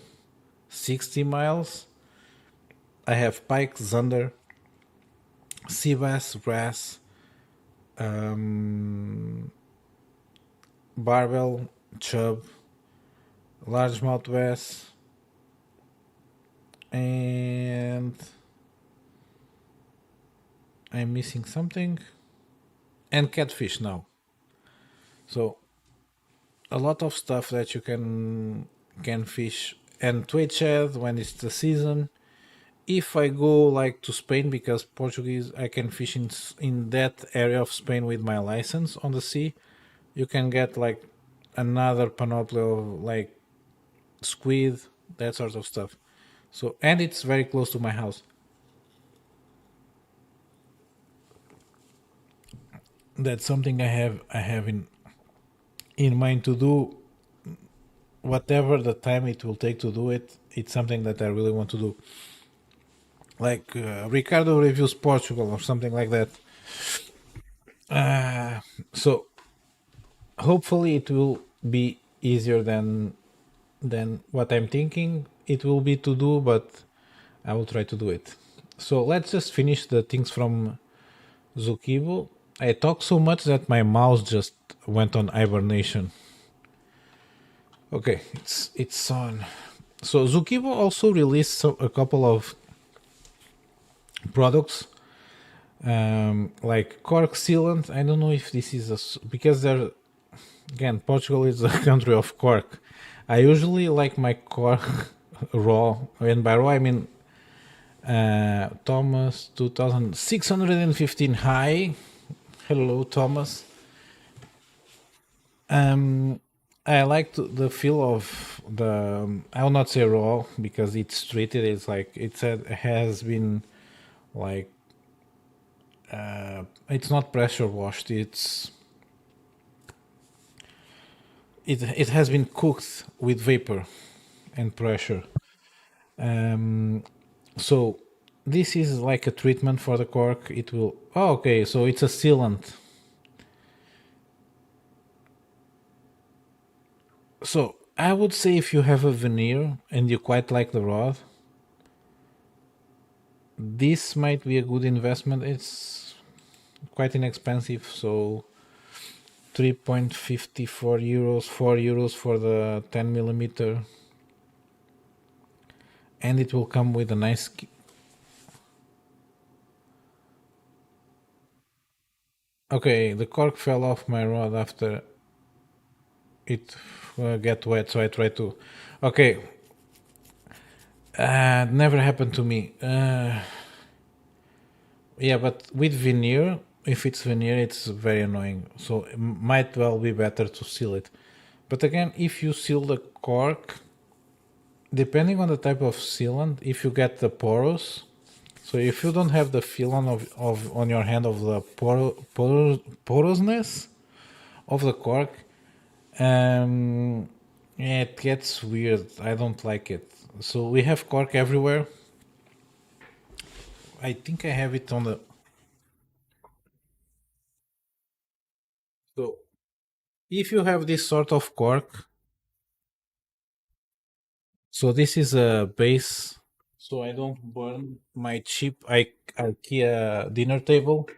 60 miles, I have pike, zander, sea bass, wrasse, um, barbel, chub, largemouth bass, and I'm missing something, and catfish now. So a lot of stuff that you can fish, and twitch shad when it's the season. If I go like to Spain, because Portuguese I can fish in that area of Spain with my license on the sea, you can get like another panoply of like squid, that sort of stuff. So, and it's very close to my house. That's something I have in mind to do. Whatever the time it will take to do it, it's something that I really want to do. Like Ricardo reviews Portugal or something like that. So hopefully it will be easier than what I'm thinking it will be to do, but I will try to do it. So let's just finish the things from Zukibo. I talk so much that my mouse just went on hibernation. Okay, it's on. So Zukibo also released a couple of products like cork sealant. I don't know if this is because they're again Portugal is a country of cork. I usually like my cork raw, and by raw I mean Thomas 2615 high. Hello, Thomas. Um, I like the feel of the. I will not say raw because it's treated. It's like it has been like it's not pressure washed. It has been cooked with vapor and pressure. Um, so this is like a treatment for the cork. It will. Oh, okay. So it's a sealant. So I would say if you have a veneer and you quite like the rod, this might be a good investment. It's quite inexpensive, so 3.54 euros, 4 euros for the 10 millimeter, and it will come with a nice. Okay, the cork fell off my rod after it get wet, so I tried to. Okay, never happened to me. Yeah, but with veneer, if it's veneer, it's very annoying. So it might well be better to seal it. But again, if you seal the cork, depending on the type of sealant, if you get the porous, so if you don't have the feeling of on your hand of the porousness of the cork, yeah, it gets weird. I don't like it. So we have cork everywhere. I think I have it on the. So if you have this sort of cork, so this is a base, so I don't burn my cheap IKEA dinner table.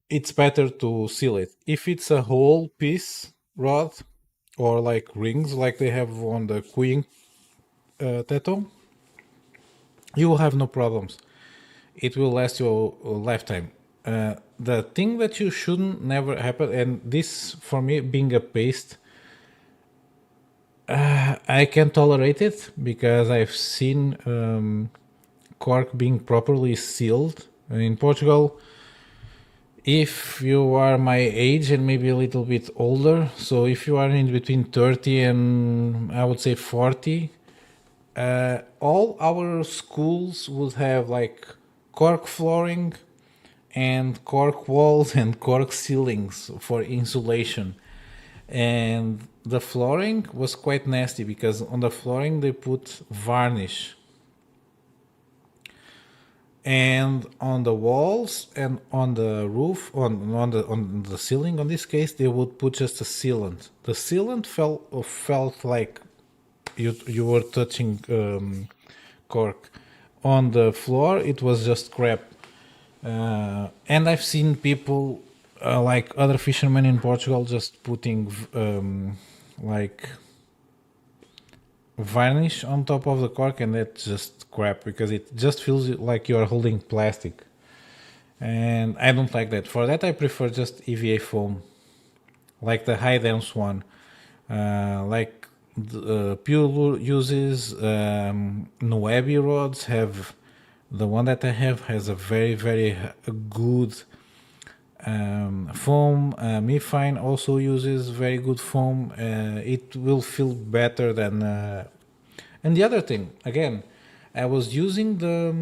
It's better to seal it. If it's a whole piece rod or like rings, like they have on the Queen tattoo, you will have no problems. It will last you a lifetime. The thing that you shouldn't never happen, and this for me being a paste, I can tolerate it because I've seen cork being properly sealed in Portugal. If you are my age and maybe a little bit older, so if you are in between 30 and I would say 40, all our schools would have like cork flooring and cork walls and cork ceilings for insulation. And the flooring was quite nasty because on the flooring they put varnish, and on the walls and on the roof on the ceiling on this case they would put just a sealant. The sealant felt like you were touching cork. On the floor it was just crap. And I've seen people like other fishermen in Portugal just putting like varnish on top of the cork, and that's just crap because it just feels like you're holding plastic, and I don't like that. For that I prefer just EVA foam, like the high dense one, like Pure Lure uses. Noebi rods have, the one that I have has a very good foam. Mifine also uses very good foam. It will feel better than. And the other thing, again, I was using the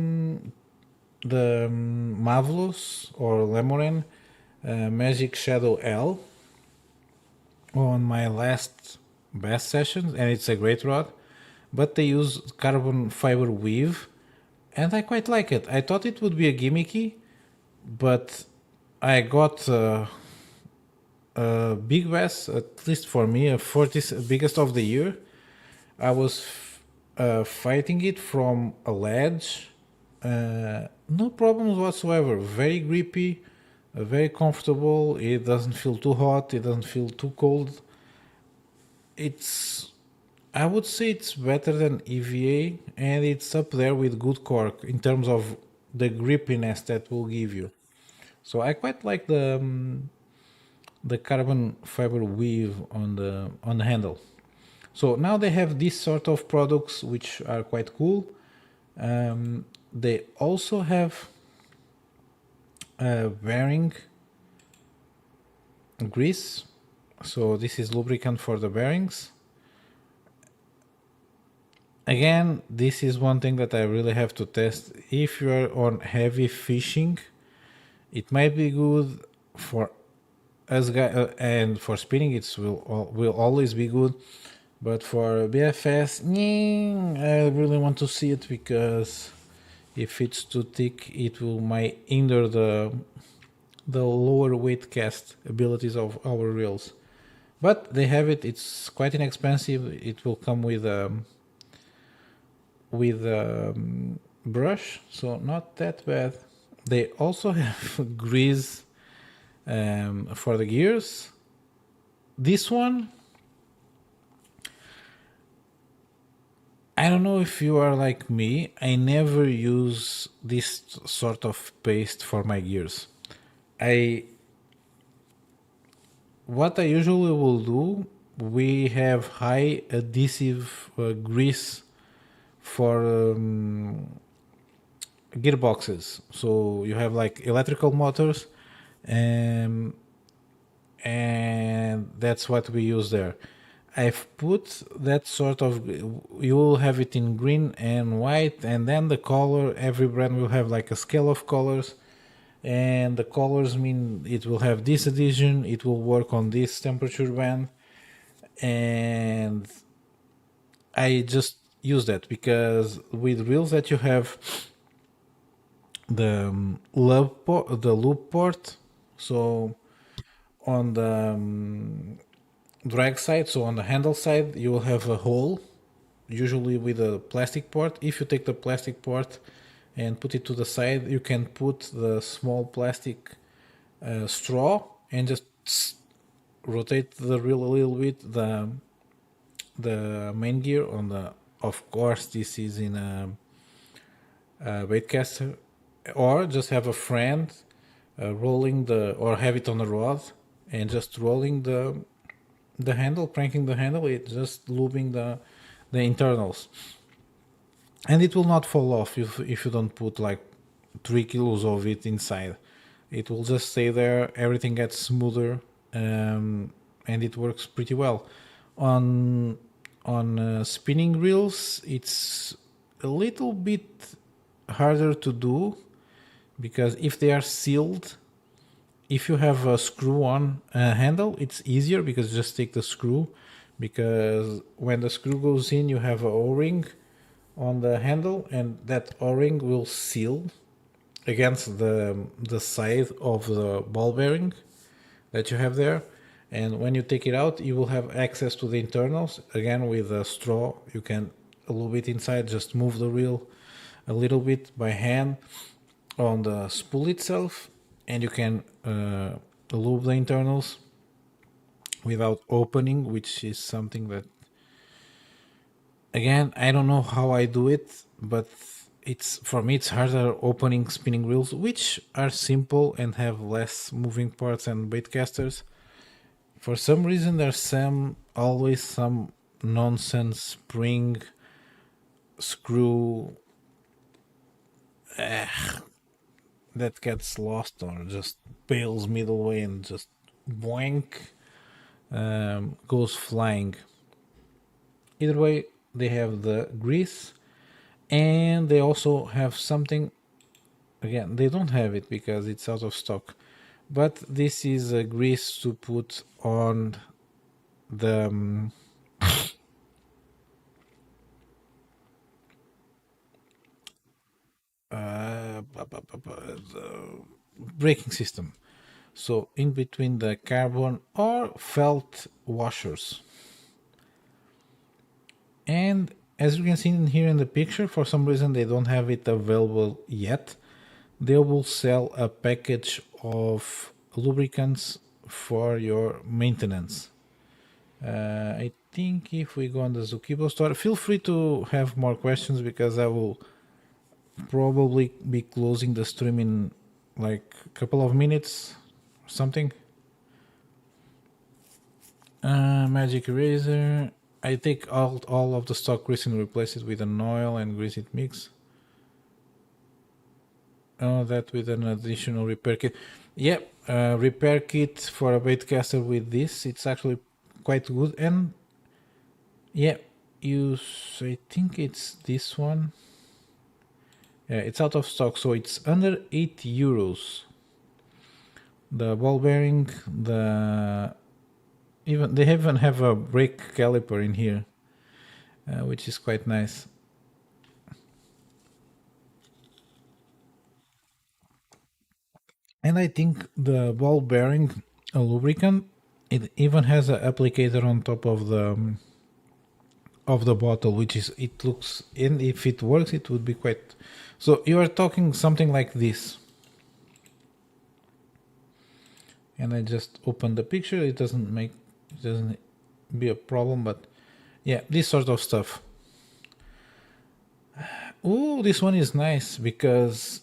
Mavlos or Lemoren Magic Shadow L on my last best sessions, and it's a great rod. But they use carbon fiber weave, and I quite like it. I thought it would be a gimmicky, but I got a big bass, at least for me, a 40th biggest of the year. I was fighting it from a ledge, no problems whatsoever. Very grippy, very comfortable. It doesn't feel too hot. It doesn't feel too cold. It's, I would say it's better than EVA, and it's up there with good cork in terms of the grippiness that will give you. So I quite like the carbon fiber weave on the handle. So now they have this sort of products which are quite cool. They also have bearing grease. So this is lubricant for the bearings. Again, this is one thing that I really have to test. If you're on heavy fishing, it might be good for us and for spinning it will always be good. But for BFS, I really want to see it, because if it's too thick, it will might hinder the lower weight cast abilities of our reels. But they have it. It's quite inexpensive. It will come with brush, so not that bad. They also have grease for the gears. This one, I don't know if you are like me. I never use this sort of paste for my gears. I What I usually will do, we have high adhesive grease for gearboxes. So you have like electrical motors, um, and that's what we use there. I've put that sort of, you will have it in green and white, and then the color, every brand will have like a scale of colors, and the colors mean it will have this adhesion, it will work on this temperature band, and I just use that because with reels that you have the the loop port, so on the drag side, so on the handle side, you will have a hole, usually with a plastic port. If you take the plastic port and put it to the side, you can put the small plastic straw and just rotate the reel a little bit, the main gear on the, of course this is in a weight caster, or just have a friend rolling the, or have it on a rod and just rolling the handle, cranking the handle, it just lubing the internals, and it will not fall off if you don't put like 3 kilos of it inside. It will just stay there, everything gets smoother, and it works pretty well. On spinning reels, it's a little bit harder to do, because if they are sealed, if you have a screw on handle, it's easier because you just take the screw, because when the screw goes in, you have a O-ring on the handle, and that O-ring will seal against the side of the ball bearing that you have there. And when you take it out, you will have access to the internals. Again, with a straw, you can a little bit inside, just move the reel a little bit by hand on the spool itself, and you can lube the internals without opening, which is something that, again, I don't know how I do it, but it's, for me it's harder opening spinning reels, which are simple and have less moving parts and bait casters. For some reason, there's always some nonsense spring screw that gets lost or just bails middle way and just boink, goes flying. Either way, they have the grease, and they also have something. Again, they don't have it because it's out of stock, but this is a grease to put on the the braking system. So in between the carbon or felt washers. And as you can see in here in the picture, for some reason they don't have it available yet. They will sell a package of lubricants for your maintenance. I think if we go on the Zukibo store, feel free to have more questions because I will probably be closing the stream in like a couple of minutes or something. Magic eraser. I take out all of the stock grease and replace it with an oil and grease it mix. Oh, that with an additional repair kit. Yeah, repair kit for a bait caster with this. It's actually quite good. And yeah, I think it's this one. Yeah, it's out of stock, so it's under €8. The ball bearing, they even have a brake caliper in here, which is quite nice. And I think the ball bearing lubricant, it even has an applicator on top of the bottle, which is it looks, and if it works, it would be quite. So you are talking something like this, and I just open the picture. It doesn't be a problem, but yeah, this sort of stuff. Oh, this one is nice because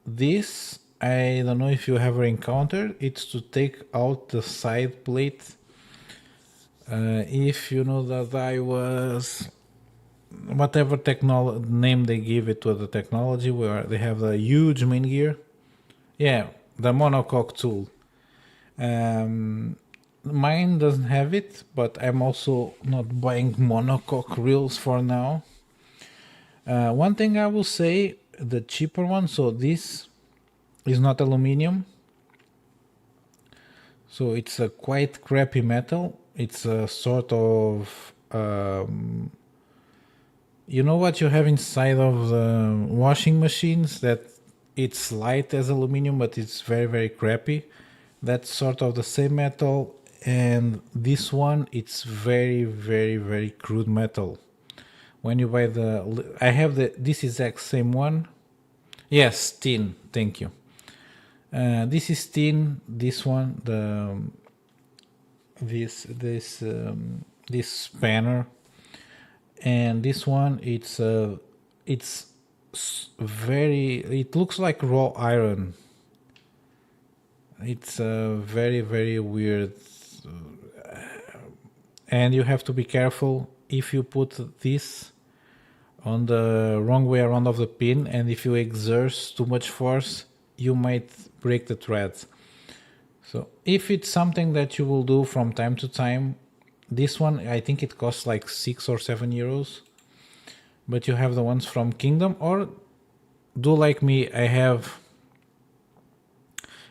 this, I don't know if you ever encountered. It's to take out the side plate. If you know that I was whatever name they give it to the technology where they have a huge main gear. Yeah, the monocoque tool. Mine doesn't have it, but I'm also not buying monocoque reels for now. One thing I will say, the cheaper one, so this is not aluminium, so it's a quite crappy metal. It's a sort of you know what you have inside of the washing machines, that it's light as aluminium but it's very very crappy. That's sort of the same metal, and this one, it's very very very crude metal. When you buy I have this exact same one. Yes, tin, thank you. This is tin. This one, this spanner, and this one, it's very, it looks like raw iron. It's very very weird, and you have to be careful if you put this on the wrong way around of the pin, and if you exert too much force, you might break the threads. So if it's something that you will do from time to time, this one, I think it costs like €6 or €7. But you have the ones from Kingdom, or do like me. I have.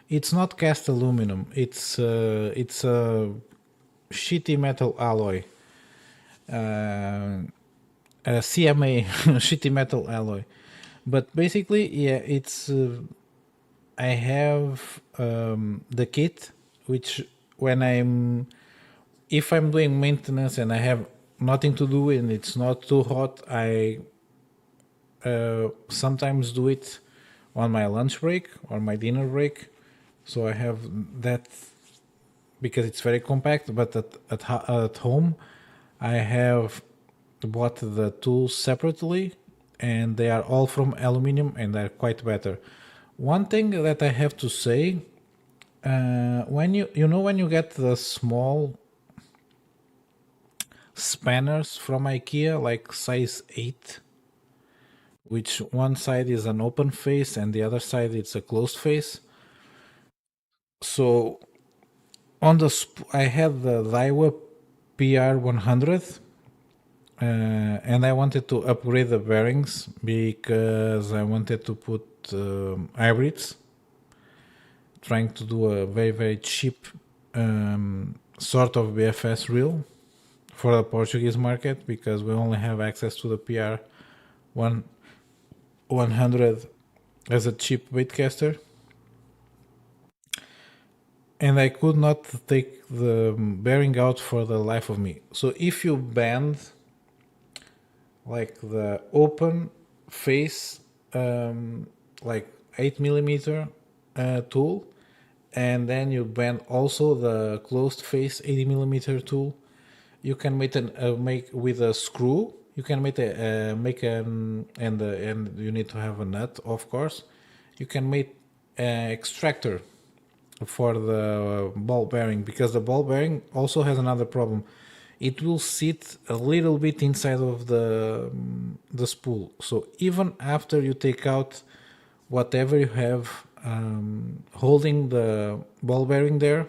It's not cast aluminum. It's a shitty metal alloy. A CMA shitty metal alloy. But basically, yeah, it's. I have the kit, which when if I'm doing maintenance and I have nothing to do and it's not too hot, I sometimes do it on my lunch break or my dinner break. So I have that because it's very compact. But at home, I have bought the tools separately, and they are all from aluminum and they're quite better. One thing that I have to say, when when you get the small spanners from IKEA, like size 8, which one side is an open face and the other side it's a closed face. So on I had the Daiwa PR100, and I wanted to upgrade the bearings because I wanted to put hybrids. trying to do a very very cheap sort of BFS reel for the Portuguese market because we only have access to the PR one 100 as a cheap baitcaster, and I could not take the bearing out for the life of me. So if you bend like the open face, like 8 millimeter tool, and then you bend also the closed face 80 millimeter tool, you can make with a screw. You can make an and you need to have a nut, of course. You can make an extractor for the ball bearing because the ball bearing also has another problem. It will sit a little bit inside of the spool. So even after you take out whatever you have holding the ball bearing there,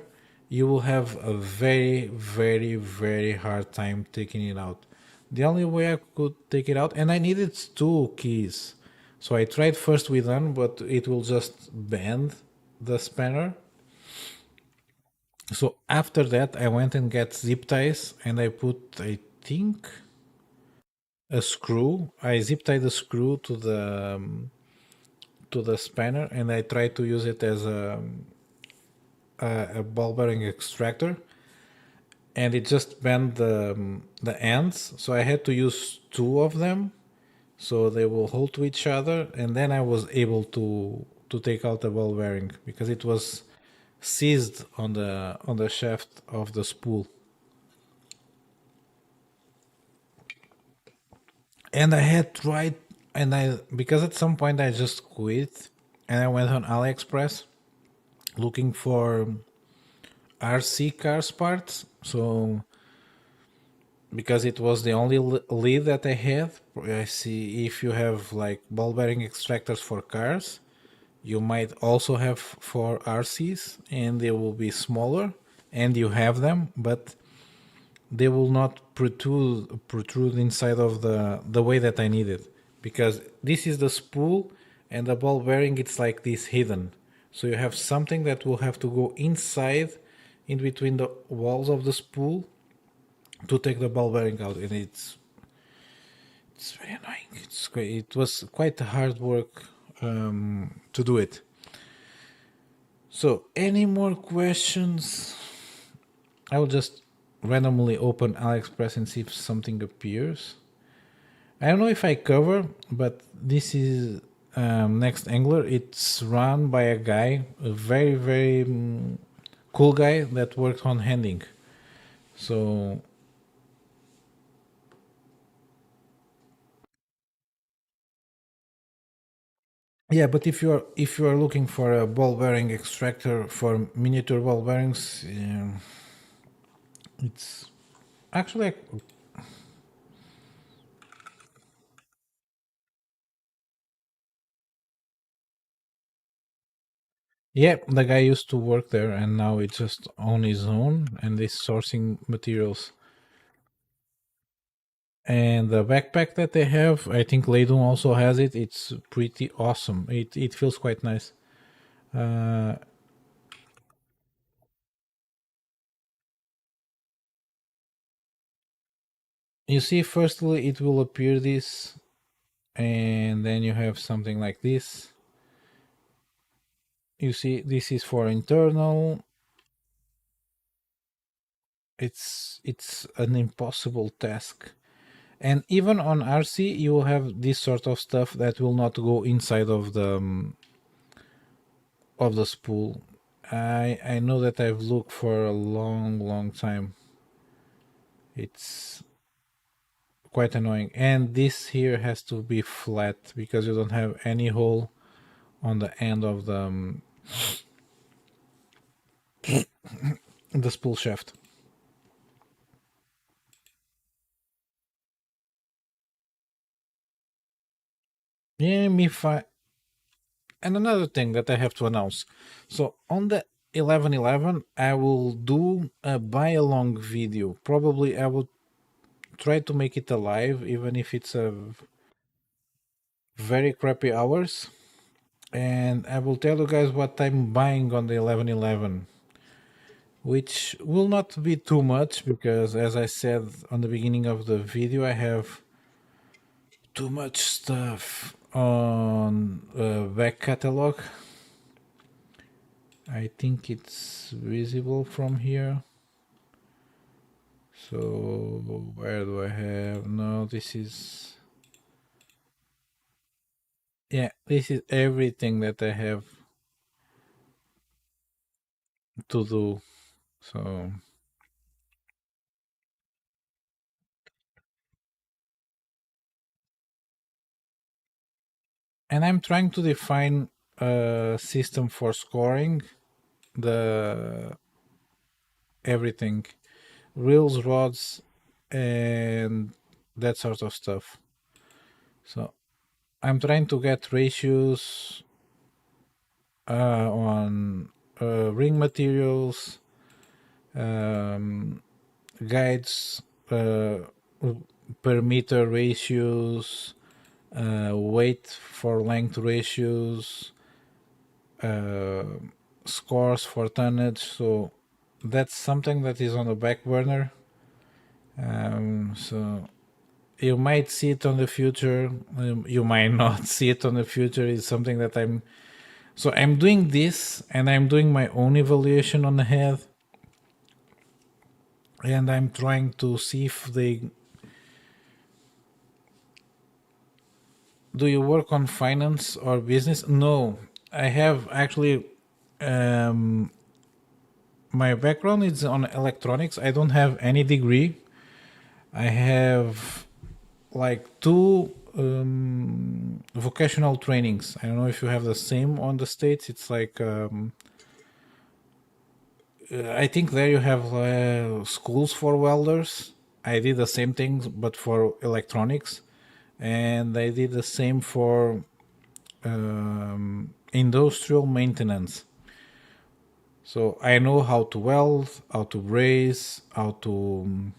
you will have a very, very, very hard time taking it out. The only way I could take it out, and I needed two keys. So I tried first with one, but it will just bend the spanner. So after that, I went and get zip ties, and I put, I think, a screw. I zip tied the screw to the spanner, and I tried to use it as a ball bearing extractor, and it just bent the ends. So I had to use two of them, so they will hold to each other, and then I was able to take out the ball bearing because it was seized on the shaft of the spool. And I had tried, and I because at some point I just quit, and I went on Aliexpress looking for RC cars parts. So because it was the only lead that I had, I see if you have like ball bearing extractors for cars, you might also have for RCs, and they will be smaller, and you have them, but they will not protrude inside of the way that I need it, because this is the spool and the ball bearing, it's like this hidden. So you have something that will have to go inside in between the walls of the spool to take the ball bearing out, and it's very annoying. It was quite hard work to do it. So any more questions? I will just randomly open AliExpress and see if something appears. I don't know if I cover, but this is Next Angler. It's run by a guy, a very, very cool guy that worked on handing. So, yeah, but if you are looking for a ball bearing extractor for miniature ball bearings, it's actually, yeah, the guy used to work there, and now it's just on his own and is sourcing materials. And the backpack that they have, I think Leydon also has it. It's pretty awesome. It feels quite nice. Uh, you see, firstly, it will appear this, and then you have something like this. You see, this is for internal. It's an impossible task. And even on RC, you will have this sort of stuff that will not go inside of the spool. I know that I've looked for a long, long time. It's quite annoying. And this here has to be flat because you don't have any hole on the end of the spool shaft. Yeah, me fine. And another thing that I have to announce. So on the 11/11, I will do a buy along video. Probably I will try to make it alive, even if it's a very crappy hours. and I will tell you guys what I'm buying on the 1111, which will not be too much because, as I said on the beginning of the video, I have too much stuff on back catalog. I think it's visible from here. So where do I have? No, this is, yeah, this is everything that I have to do. So, and I'm trying to define a system for scoring the everything, reels, rods, and that sort of stuff. So I'm trying to get ratios on ring materials, um, guides, per meter ratios, weight for length ratios, uh, scores for tonnage. So that's something that is on the back burner. So you might see it on the future. You might not see it on the future. It's something that I'm doing this, and I'm doing my own evaluation on the head, and I'm trying to see if they do you work on finance or business. No, I have actually, um, my background is on electronics. I don't have any degree. I have like two vocational trainings. I don't know if you have the same on the States. It's like, I think there you have schools for welders. I did the same thing, but for electronics, and I did the same for industrial maintenance. So I know how to weld, how to braze, how to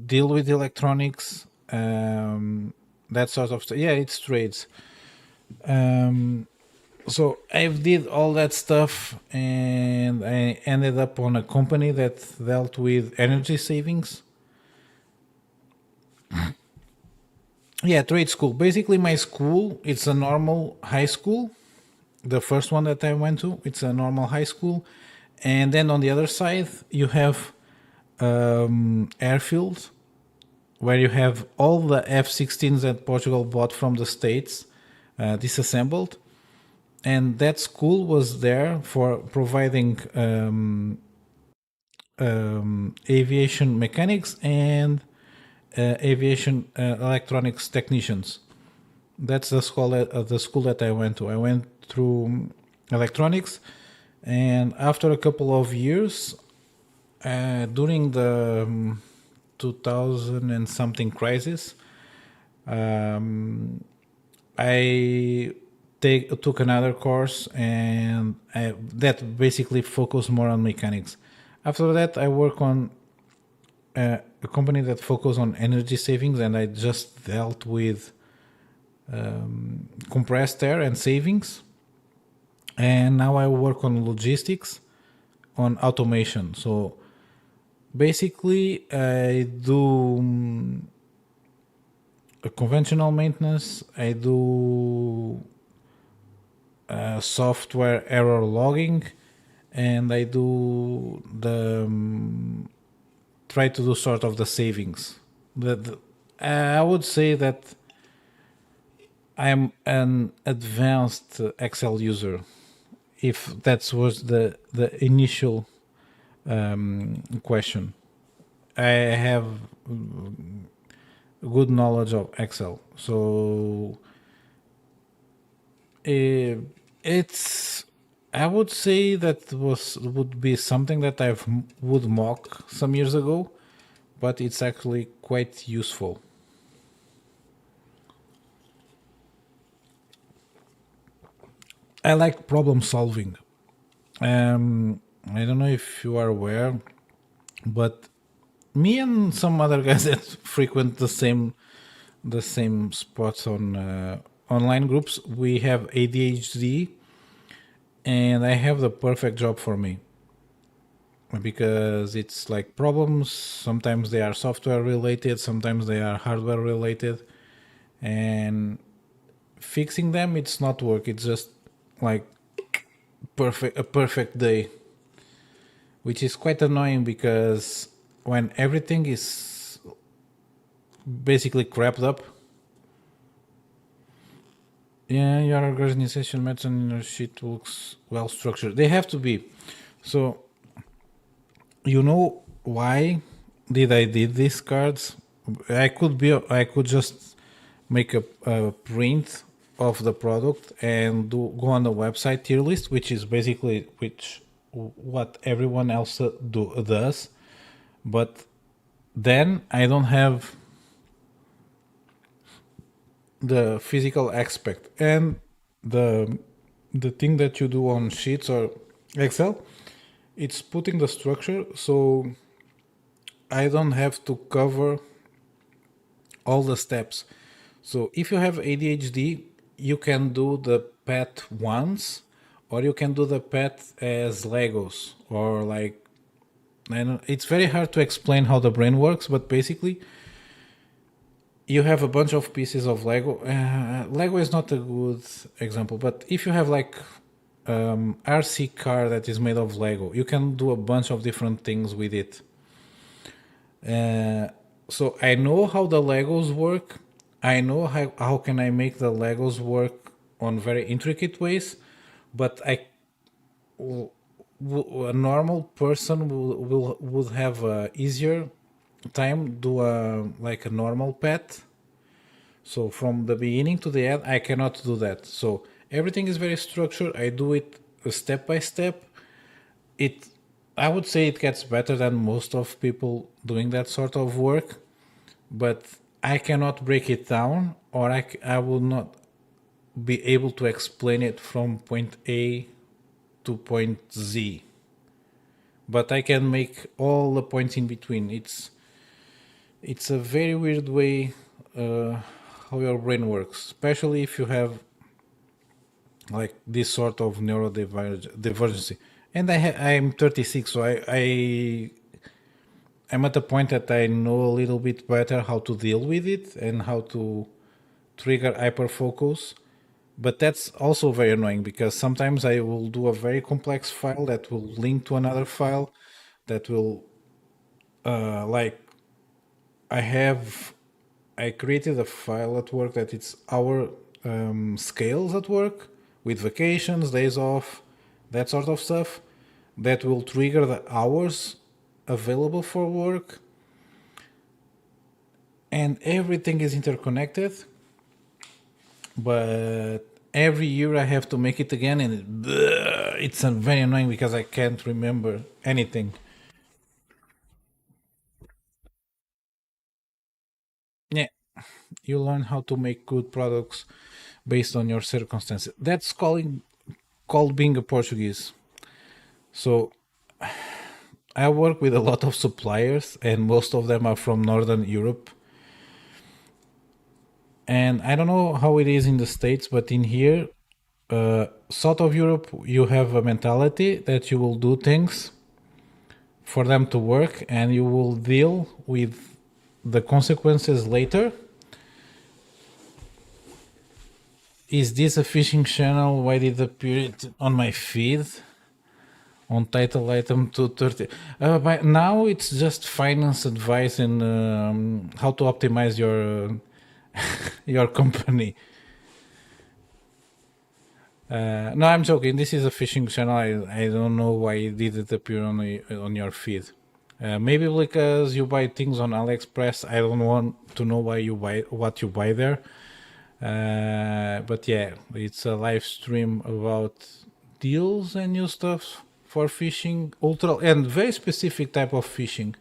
deal with electronics, that sort of stuff. Yeah, it's trades. Um, so I did all that stuff, and I ended up on a company that dealt with energy savings. Yeah, trade school. Basically, my school, it's a normal high school. The first one that I went to, it's a normal high school, and then on the other side you have airfield where you have all the F-16s that Portugal bought from the States, disassembled, and that school was there for providing aviation mechanics and aviation electronics technicians. That's the school that I went to. I went through electronics, and after a couple of years, during the 2000 and something crisis, I took another course, and that basically focused more on mechanics. After that, I work on a company that focused on energy savings, and I just dealt with compressed air and savings. And now I work on logistics, on automation. So basically, I do a conventional maintenance. I do software error logging, and I do the try to do sort of the savings. I would say that I'm an advanced Excel user. If that was the initial question, I have good knowledge of Excel. So it's I would say that would be something that I would mock some years ago, but it's actually quite useful. I like problem solving. I don't know if you are aware, but me and some other guys that frequent the same spots on online groups, we have ADHD, and I have the perfect job for me because it's like problems. Sometimes they are software related, sometimes they are hardware related, and fixing them, it's not work. It's just like a perfect day, which is quite annoying because when everything is basically crapped up. Yeah, your organization matters and your sheet looks well structured. They have to be. So you know why did I did these cards? I could just make a print of the product and go on the website tier list, which is basically which what everyone else does. But then I don't have the physical aspect, and the the thing that you do on sheets or Excel, it's putting the structure, so I don't have to cover all the steps. So if you have ADHD, you can do the pet once, or you can do the pet as Legos, or like, I don't, it's very hard to explain how the brain works, but basically you have a bunch of pieces of Lego. Lego is not a good example, but if you have like RC car that is made of Lego, you can do a bunch of different things with it. So I know how the Legos work. I know how can I make the Legos work on very intricate ways, but a normal person would have a easier time do a like a normal pet. So from the beginning to the end, I cannot do that. So everything is very structured. I do it step by step. It, I would say, it gets better than most of people doing that sort of work, but I cannot break it down, or I will not be able to explain it from point A to point Z. But I can make all the points in between. It's a very weird way how your brain works, especially if you have like this sort of neurodivergency. And I'm 36, so I'm at a point that I know a little bit better how to deal with it and how to trigger hyperfocus. But that's also very annoying because sometimes I will do a very complex file that will link to another file that will like I have I created a file at work that it's our scales at work with vacations, days off, that sort of stuff that will trigger the hours available for work, and everything is interconnected. But every year I have to make it again, and it's very annoying because I can't remember anything. Yeah, you learn how to make good products based on your circumstances. That's called being a Portuguese. So I work with a lot of suppliers, and most of them are from Northern Europe. And I don't know how it is in the States, but in here, south of Europe, you have a mentality that you will do things for them to work, and you will deal with the consequences later. Is this a phishing channel? Why did it appear on my feed? On title item 230. By now, it's just finance advice and how to optimize your your company. No, I'm joking. This is a phishing channel. I don't know why it didn't appear on your feed. Maybe because you buy things on Aliexpress. I don't want to know why you buy what you buy there. But yeah, it's a live stream about deals and new stuff for fishing, ultra and very specific type of fishing.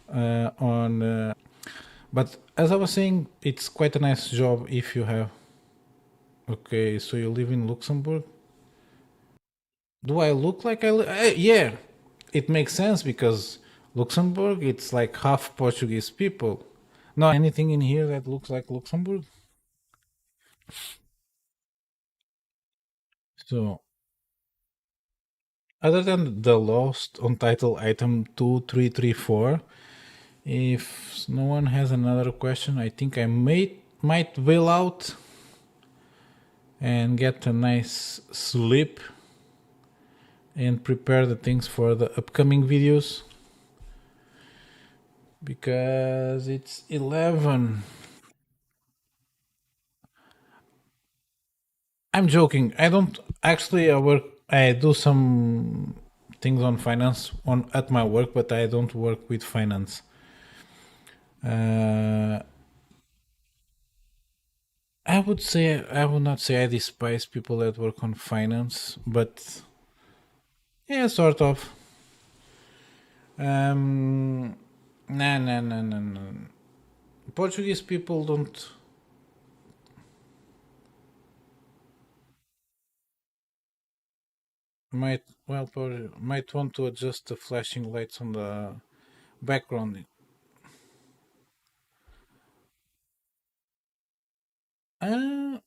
On, but as I was saying, it's quite a nice job if you have. Okay, so you live in Luxembourg. Do I look like yeah, it makes sense because Luxembourg, it's like half Portuguese people. No, anything in here that looks like Luxembourg. So, other than the lost on title item 2334, if no one has another question, I think I might bail out and get a nice sleep and prepare the things for the upcoming videos because it's 11. I'm joking. I don't actually. I do some things on finance on at my work, but I don't work with finance. Uh, I would not say I despise people that work on finance, but yeah, sort of. Nah. Portuguese people don't might want to adjust the flashing lights on the background. Uh,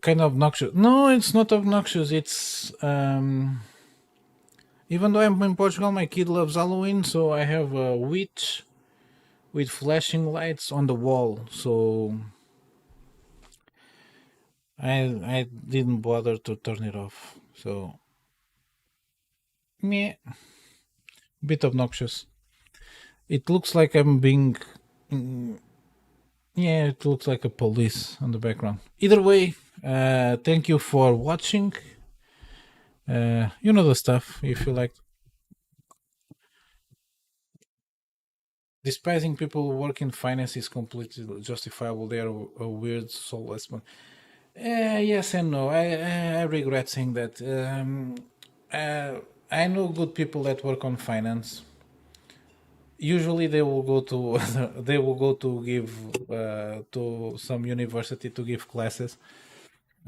Kind of obnoxious. No, it's not obnoxious. It's even though I'm in Portugal, my kid loves Halloween, so I have a witch with flashing lights on the wall. So I didn't bother to turn it off. So meh, bit obnoxious. It looks like I'm being yeah, it looks like a police on the background. Either way, thank you for watching. You know the stuff. If you like despising people who work in finance is completely justifiable. They are a weird, soulless one. Yes and no. I regret saying that. Uh, I know good people that work on finance. Usually, they will go to they will go to give to some university to give classes,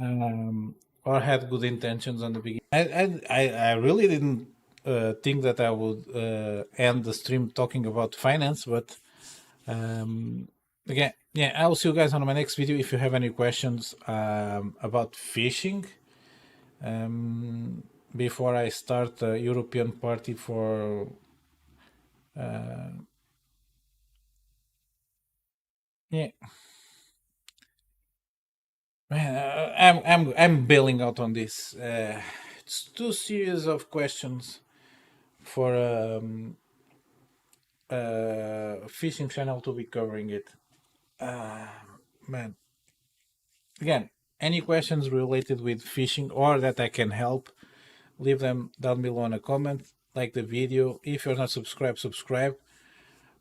um, or had good intentions on the beginning. I really didn't think that I would end the stream talking about finance, but again, yeah, I'll see you guys on my next video. If you have any questions about fishing, um, before I start a European party for yeah, man, I'm bailing out on this. It's too serious of questions for fishing channel to be covering it. Man, again, any questions related with fishing or that I can help, leave them down below in a comment. Like the video. If you're not subscribed, subscribe.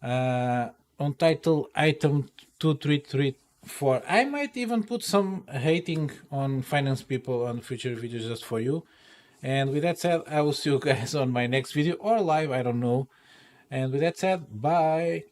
On title item 2334, I might even put some hating on finance people on future videos just for you. And with that said, I will see you guys on my next video or live, I don't know. And with that said, bye.